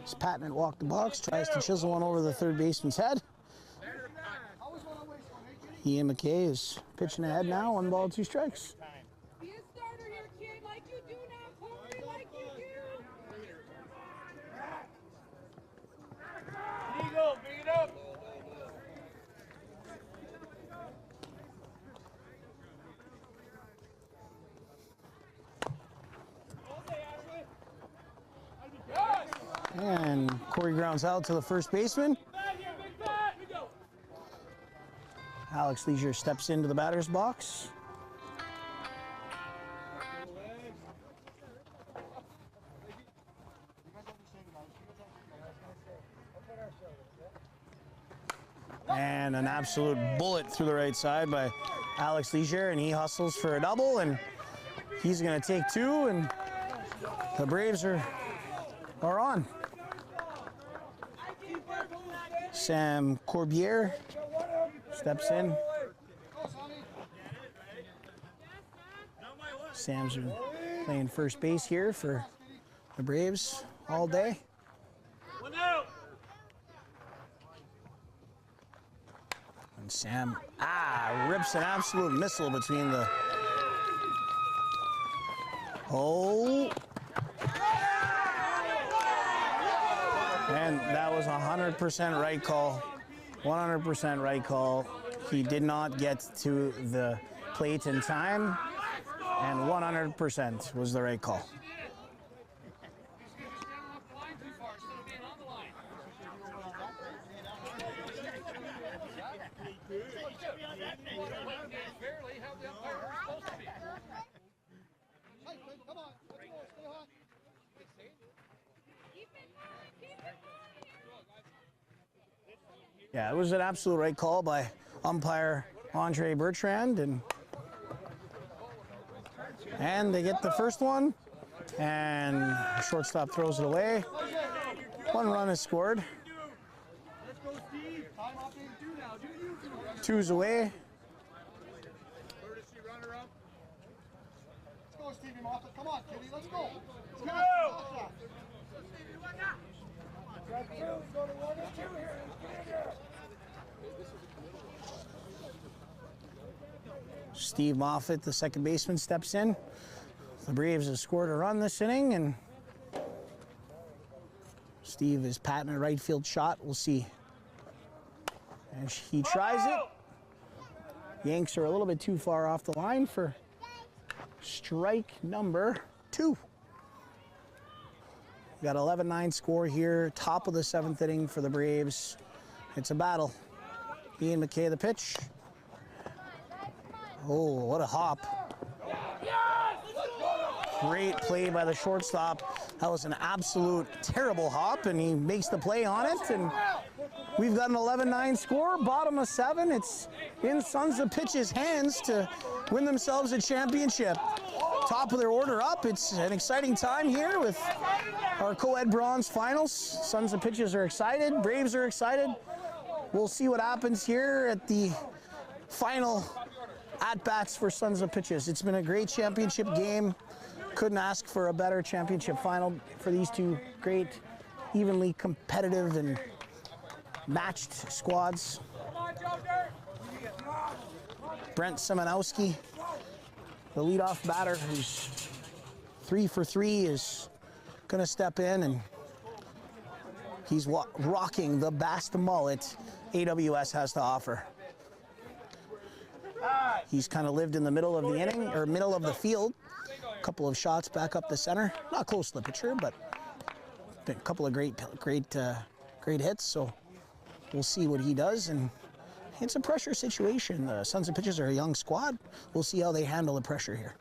He's patting it, walk the box, tries to chisel one over the third baseman's head. Ian McKay is pitching ahead now, 1 ball, 2 strikes. Be a starter here, kid, like you do now, Corey, like you do. Eagle, bring it up. And Corey grounds out to the first baseman. Alex Leisure steps into the batter's box. And an absolute bullet through the right side by Alex Leisure, and he hustles for a double, and he's going to take 2, and the Braves are on. Sam Corbiere steps in. Sam's been playing first base here for the Braves all day. And Sam, rips an absolute missile between the... Oh. And that was 100% right call. 100% right call. He did not get to the plate in time, and 100% was the right call. Yeah, it was an absolute right call by umpire Andre Bertrand, and they get the first one, and shortstop throws it away. 1 run is scored. 2's away. Let's go, Stevie Moffat. Come on, kitty. Let's go. Let's go. Steve Moffat, the second baseman, steps in. The Braves have scored a run this inning, and Steve is patting a right field shot. We'll see. And he tries it. Yanks are a little bit too far off the line for strike number 2. We got 11-9 score here, top of the 7th inning for the Braves. It's a battle. Ian McKay, the pitch. Oh, what a hop. Great play by the shortstop. That was an absolute terrible hop, and he makes the play on it. And we've got an 11-9 score, bottom of 7. It's in Sons of Pitch's hands to win themselves a championship. Top of their order up. It's an exciting time here with our co-ed bronze finals. Sons of Pitches are excited. Braves are excited. We'll see what happens here at the final at-bats for Sons of Pitches. It's been a great championship game. Couldn't ask for a better championship final for these two great, evenly competitive and matched squads. Brent Semanowski, the leadoff batter, who's 3 for 3, is going to step in, and he's rocking the best mullet AWS has to offer. He's kind of lived in the middle of the inning, or middle of the field. A couple of shots back up the center. Not close to the pitcher, but a couple of great hits. So we'll see what he does. And it's a pressure situation. The Sons of Pitches are a young squad. We'll see how they handle the pressure here.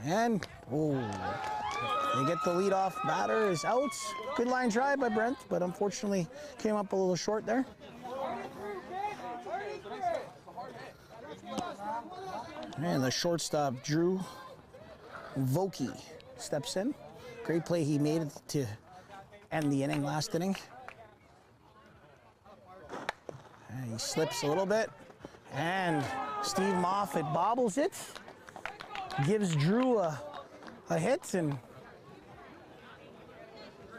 And, they get the leadoff batter is out. Good line drive by Brent, but unfortunately came up a little short there. And the shortstop, Drew Vokey, steps in. Great play he made to end the inning last inning. And he slips a little bit. And Steve Moffat bobbles it. Gives Drew a hit, and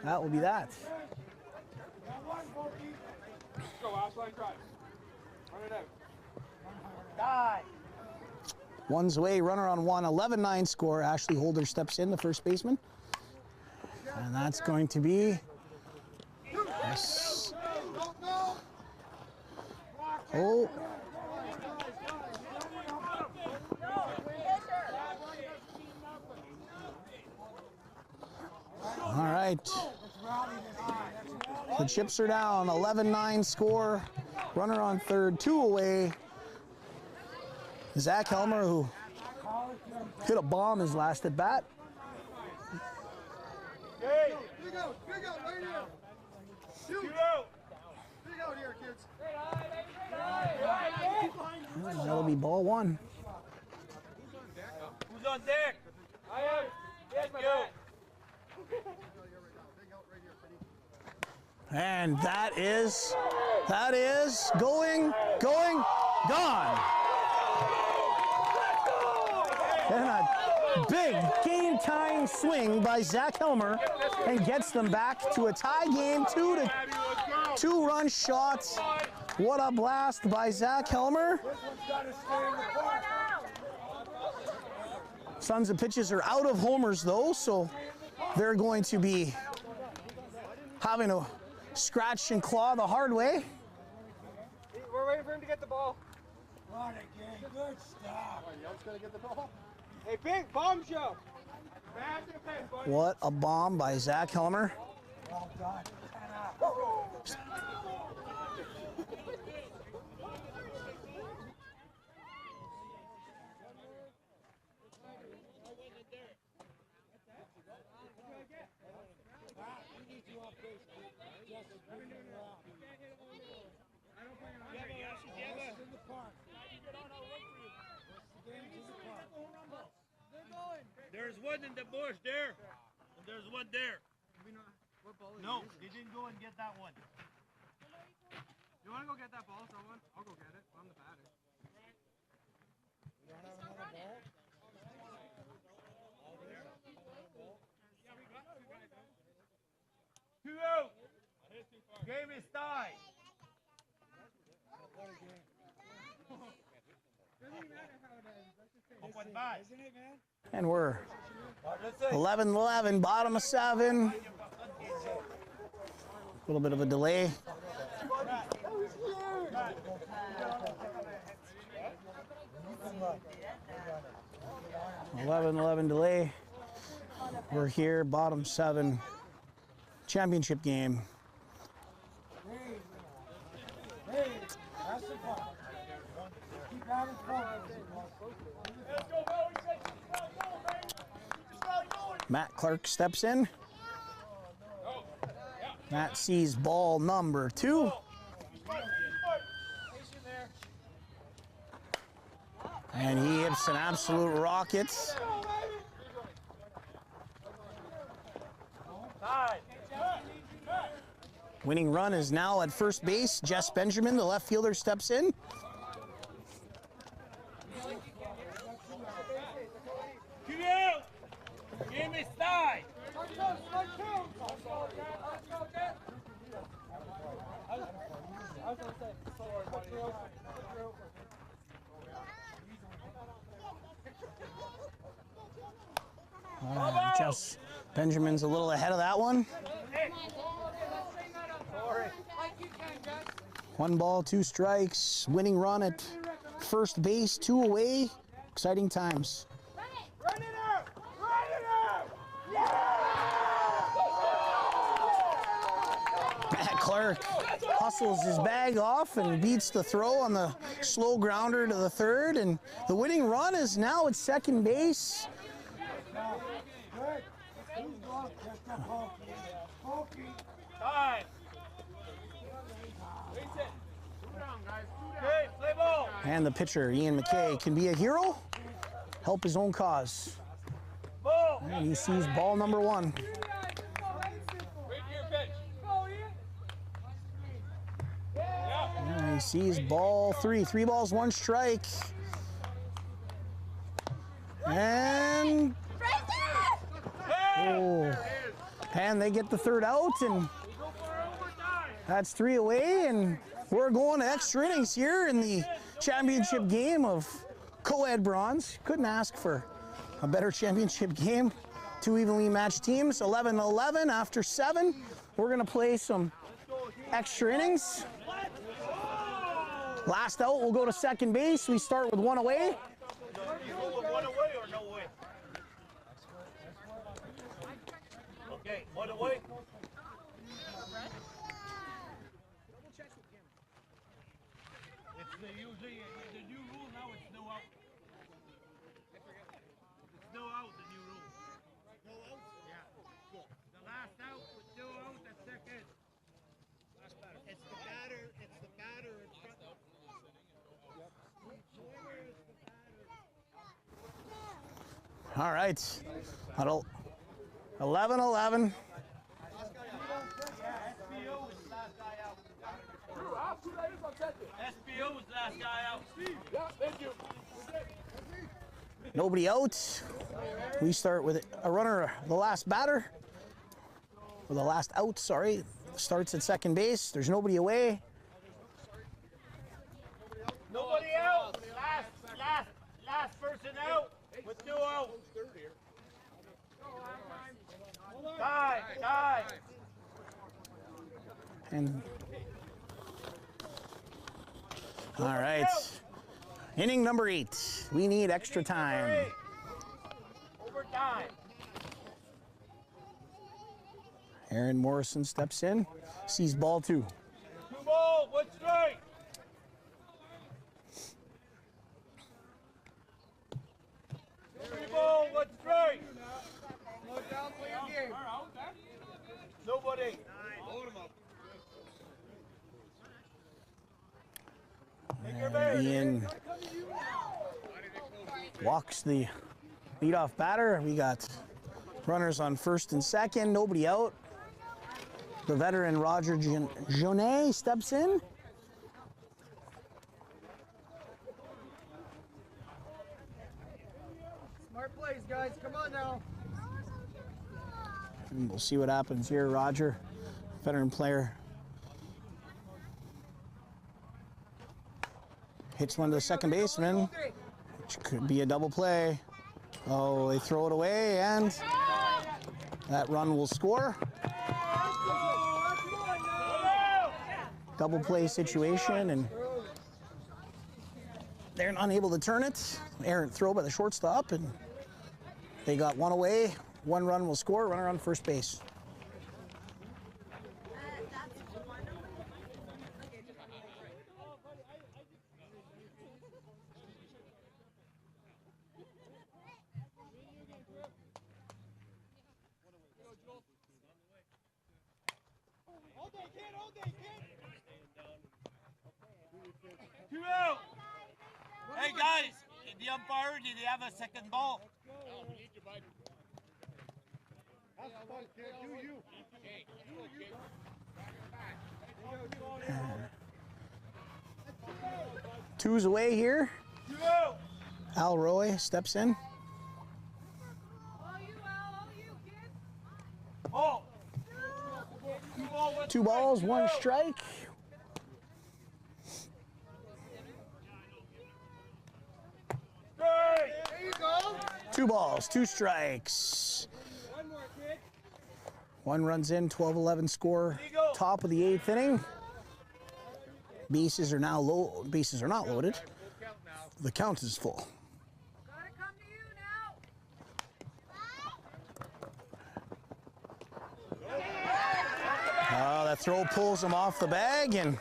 That will be that. Go, Ashline, try. Run it out. Die. One's away, runner on one, 11-9 score. Ashley Holder steps in, the first baseman. And that's going to be... Yes. Oh. All right. The chips are down, 11-9 score. Runner on third, 2 away. Zach Helmer, who hit a bomb his last at bat. Hey. Big out right here. Shoot. Two out. Big out here, kids. That'll be ball 1. Who's on deck? I am. Yes, my bat. Big out right here, Penny. And that is going, gone. And a big game-tying swing by Zach Helmer and gets them back to a tie game, 2-run shots. What a blast by Zach Helmer. Sons of pitches are out of homers though, so they're going to be having to scratch and claw the hard way. We're waiting for him to get the ball. Good stuff. Young's gonna get the ball. Hey, Pink, bomb show. What a bomb by Zach Helmer. Well done. There's one in the bush there. And there's one there. No, they didn't go and get that one. You want to go get that ball, someone? I'll go get it. I'm the batter. Two out. Game is tied. Open bat. And we're 11-11, bottom of 7. A little bit of a delay. (11-11) delay. We're here, bottom 7, championship game. Hey, that's the ball. Keep having fun. Matt Clark steps in. Matt sees ball number 2. And he hits an absolute rocket. Winning run is now at first base. Jess Benjamin, the left fielder, steps in. Two out. Game is tied. Jess Benjamin's a little ahead of that one. 1 ball, 2 strikes. Winning run at first base, 2 away. Exciting times. Run it out. Run it out. Matt Clark hustles his bag off and beats the throw on the slow grounder to the third. And the winning run is now at second base. Time. Okay, play ball. And the pitcher, Ian McKay, can be a hero, help his own cause. Ball. And he sees ball number 1. Right here, pitch. And he sees ball 3. 3 balls, 1 strike. And oh, And they get the third out, and that's 3 away, and we're going to extra innings here in the championship game of co-ed bronze. Couldn't ask for a better championship game. 2 evenly matched teams, 11-11 after 7. We're gonna play some extra innings. Last out, we'll go to second base. We start with 1 away. You roll with 1 away or no way? Okay, 1 away. It's usually the new rule now. It's no out. It's no out. The new rule. No out. Yeah. The last out with no out at second. Last batter. It's the batter. It's the batter in front. All right, 11-11. SBO was last guy out. Nobody out. We start with a runner, the last batter, or the last out, sorry, starts at second base. There's nobody away. Nobody out. Last person out with 2 out. Tie. And all right, inning number 8. We need extra time. Overtime. Aaron Morrison steps in, sees ball 2. 2 balls, 1 strike. Three ball, 1 strike. Nobody. Ian walks the leadoff batter. We got runners on first and second, nobody out. The veteran Roger Jonet steps in. Smart plays, guys. Come on now. And we'll see what happens here. Roger, veteran player, hits one to the second baseman, which could be a double play. Oh, they throw it away, and that run will score. Double play situation, and they're unable to turn it. Errant throw by the shortstop, and they got 1 away. 1 run will score, runner on first base. Two out. Hey guys, the umpire, did they have a second ball? Two's away here. 2 out. Al Roy steps in. Oh. 2 balls, 1 strike. Strike. There you go. 2 balls, 2 strikes. 1 runs in, 12-11 score. Top of the 8th inning. Bases are now low. Bases are not loaded. The count is full. Gotta come to you now. That throw pulls him off the bag, and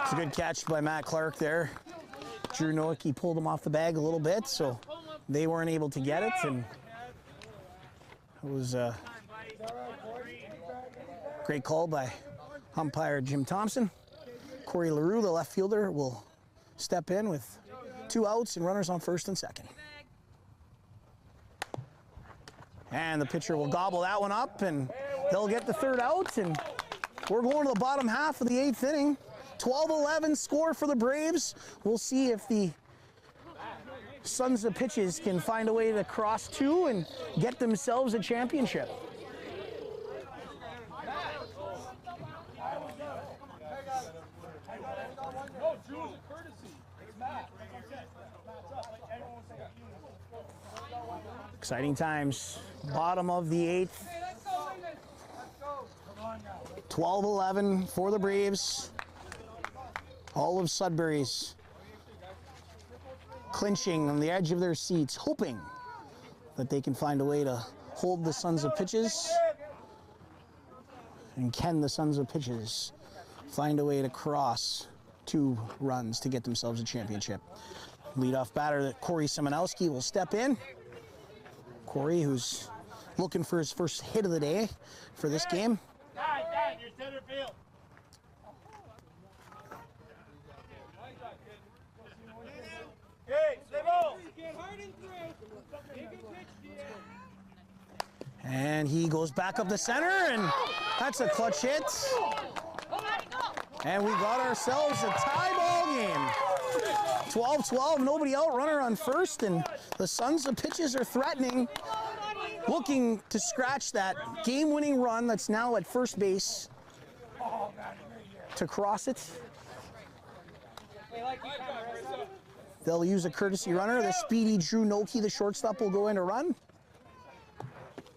it's a good catch by Matt Clark there. Drew Nowicki pulled him off the bag a little bit, so they weren't able to get it, and it was a great call by umpire Jim Thompson. Corey LaRue, the left fielder, will step in with 2 outs and runners on first and second. And the pitcher will gobble that one up, and they'll get the 3rd out, and we're going to the bottom half of the 8th inning. 12-11 score for the Braves. We'll see if the Sons of Pitches can find a way to cross 2 and get themselves a championship. Exciting times. Bottom of the 8th. 12-11 for the Braves. All of Sudbury's clinching on the edge of their seats, hoping that they can find a way to hold the Sons of Pitches. And can the Sons of Pitches find a way to cross 2 runs to get themselves a championship? Leadoff batter Corey Seminowski will step in. Corey, who's looking for his first hit of the day for this game. Your center field. Hey, stay ball. And he goes back up the center, and that's a clutch hit. And we got ourselves a tie ball game. 12-12, nobody out, runner on first, and the Sons of Pitches are threatening, looking to scratch that game-winning run that's now at first base to cross it. They'll use a courtesy runner. The speedy Drew Noki, the shortstop, will go in to run.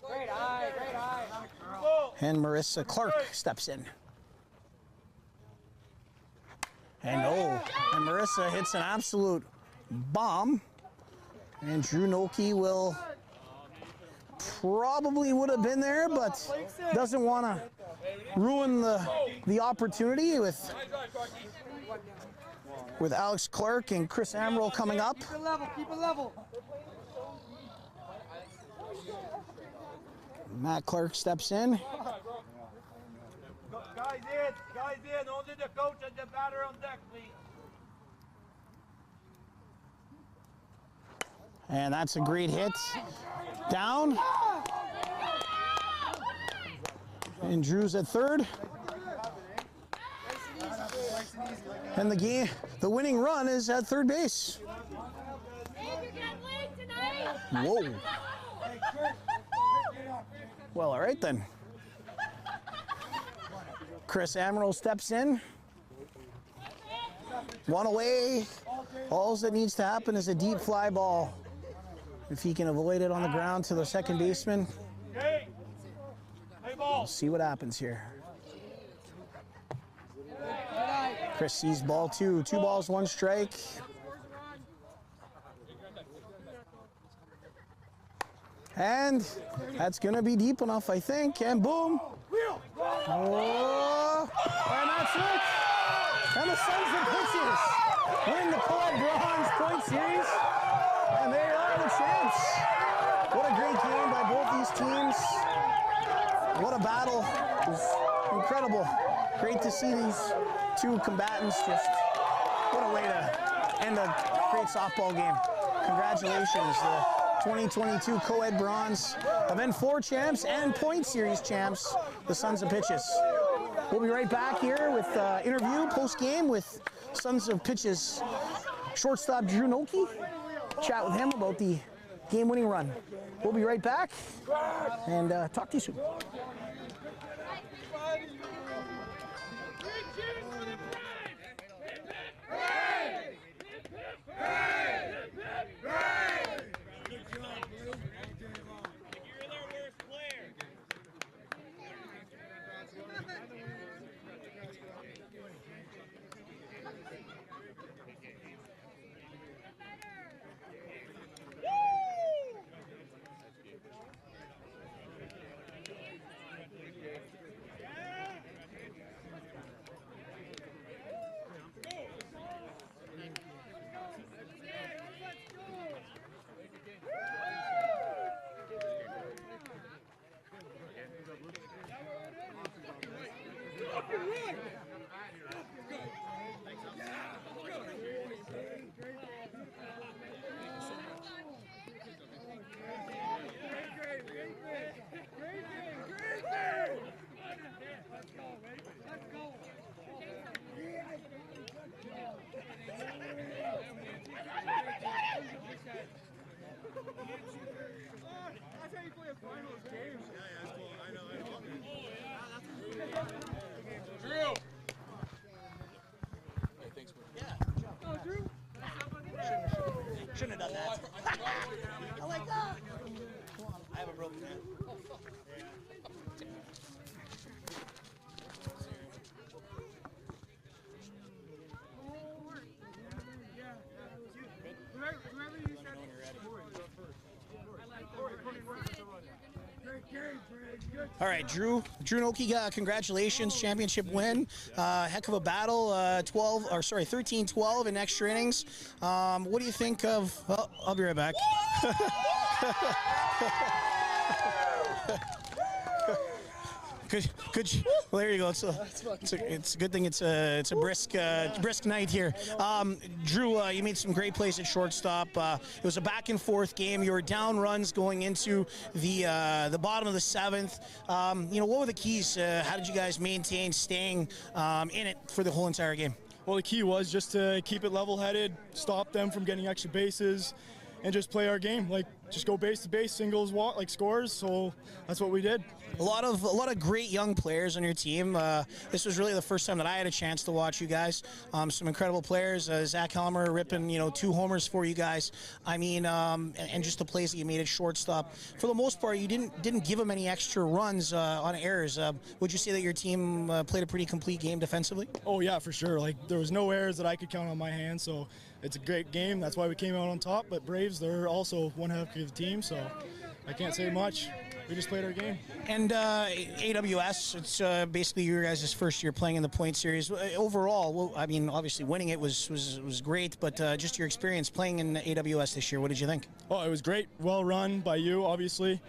Great eye, great eye. And Marissa Clark steps in. And and Marissa hits an absolute bomb. And Drew Noki will probably would have been there, but doesn't want to ruin the opportunity with Alex Clark and Chris Amaral coming up. Keep it level, keep it level. Matt Clark steps in. Guys in, only the coach and the batter on deck, please. And that's a great hit. Down. And Drew's at third. And the winning run is at third base. Whoa. Well, all right then. Chris Amaral steps in. One away. All that needs to happen is a deep fly ball. If he can avoid it on the ground to the second baseman, we'll see what happens here. Chris sees ball 2. 2 balls, 1 strike. And that's going to be deep enough, I think. And boom. Oh, and that's it. And the Sons of Pitches win the co-ed bronze point series. And they are the champs. What a great game by both these teams. What a battle. It was incredible. Great to see these 2 combatants just, what a way to end a great softball game. Congratulations. The 2022 co-ed bronze Event 4 champs and point series champs, the Sons of Pitches. We'll be right back here with interview post-game with Sons of Pitches shortstop Drew Noki. Chat with him about the game-winning run. We'll be right back and talk to you soon. All right, Drew Noki, congratulations, championship win. Heck of a battle, 13-12 in extra innings. What do you think of? Well, I'll be right back. Well, there you go. It's a good thing. It's a brisk night here. Drew, you made some great plays at shortstop. It was a back and forth game. You were down runs going into the bottom of the seventh. What were the keys? How did you guys maintain staying in it for the whole entire game? Well, the key was just to keep it level-headed, stop them from getting extra bases, and just play our game. Like, just go base to base, singles, scores. So that's what we did. A lot of great young players on your team. This was really the first time that I had a chance to watch you guys. Some incredible players. Zach Helmer ripping 2 homers for you guys. I mean, and just the plays that you made at shortstop. For the most part, you didn't give them any extra runs on errors. Would you say that your team played a pretty complete game defensively? Oh yeah, for sure. Like, there was no errors that I could count on my hands. So it's a great game. That's why we came out on top. But Braves, they're also one heck of a team. So I can't say much. We just played our game. And AWS, it's basically your guys' first year playing in the point series. Overall, well, I mean, obviously winning it was great, but just your experience playing in AWS this year, what did you think? Oh, it was great. Well run by you, obviously.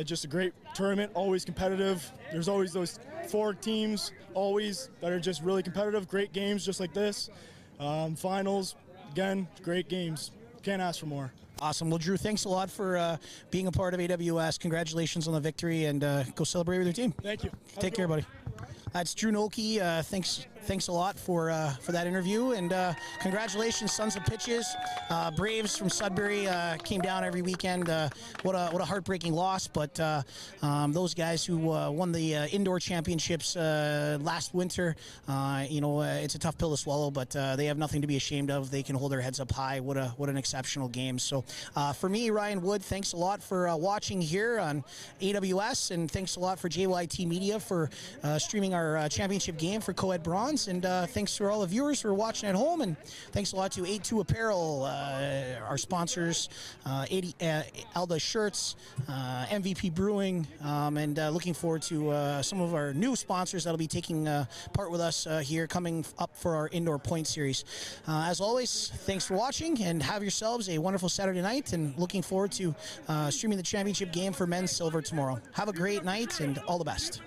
Just a great tournament, always competitive. There's always those 4 teams always that are just really competitive. Great games just like this. Finals, again, great games. Can't ask for more. Awesome. Well, Drew, thanks a lot for being a part of AWS. Congratulations on the victory, and go celebrate with your team. Thank you. Take care, buddy. That's Drew Noki. Thanks a lot for that interview, and congratulations, Sons of Pitches. Braves from Sudbury came down every weekend. What a heartbreaking loss, but those guys who won the indoor championships last winter, it's a tough pill to swallow, but they have nothing to be ashamed of. They can hold their heads up high. What an exceptional game. So for me, Ryan Wood, thanks a lot for watching here on AWS, and thanks a lot for JYT Media for streaming our championship game for Co-Ed Bronze. And thanks to all the viewers who are watching at home, and thanks a lot to 82 Apparel, our sponsors, Alda Shirts, MVP Brewing, and looking forward to some of our new sponsors that'll be taking part with us here coming up for our indoor point series. As always, thanks for watching, and have yourselves a wonderful Saturday night, and looking forward to streaming the championship game for men's silver tomorrow. Have a great night, and all the best.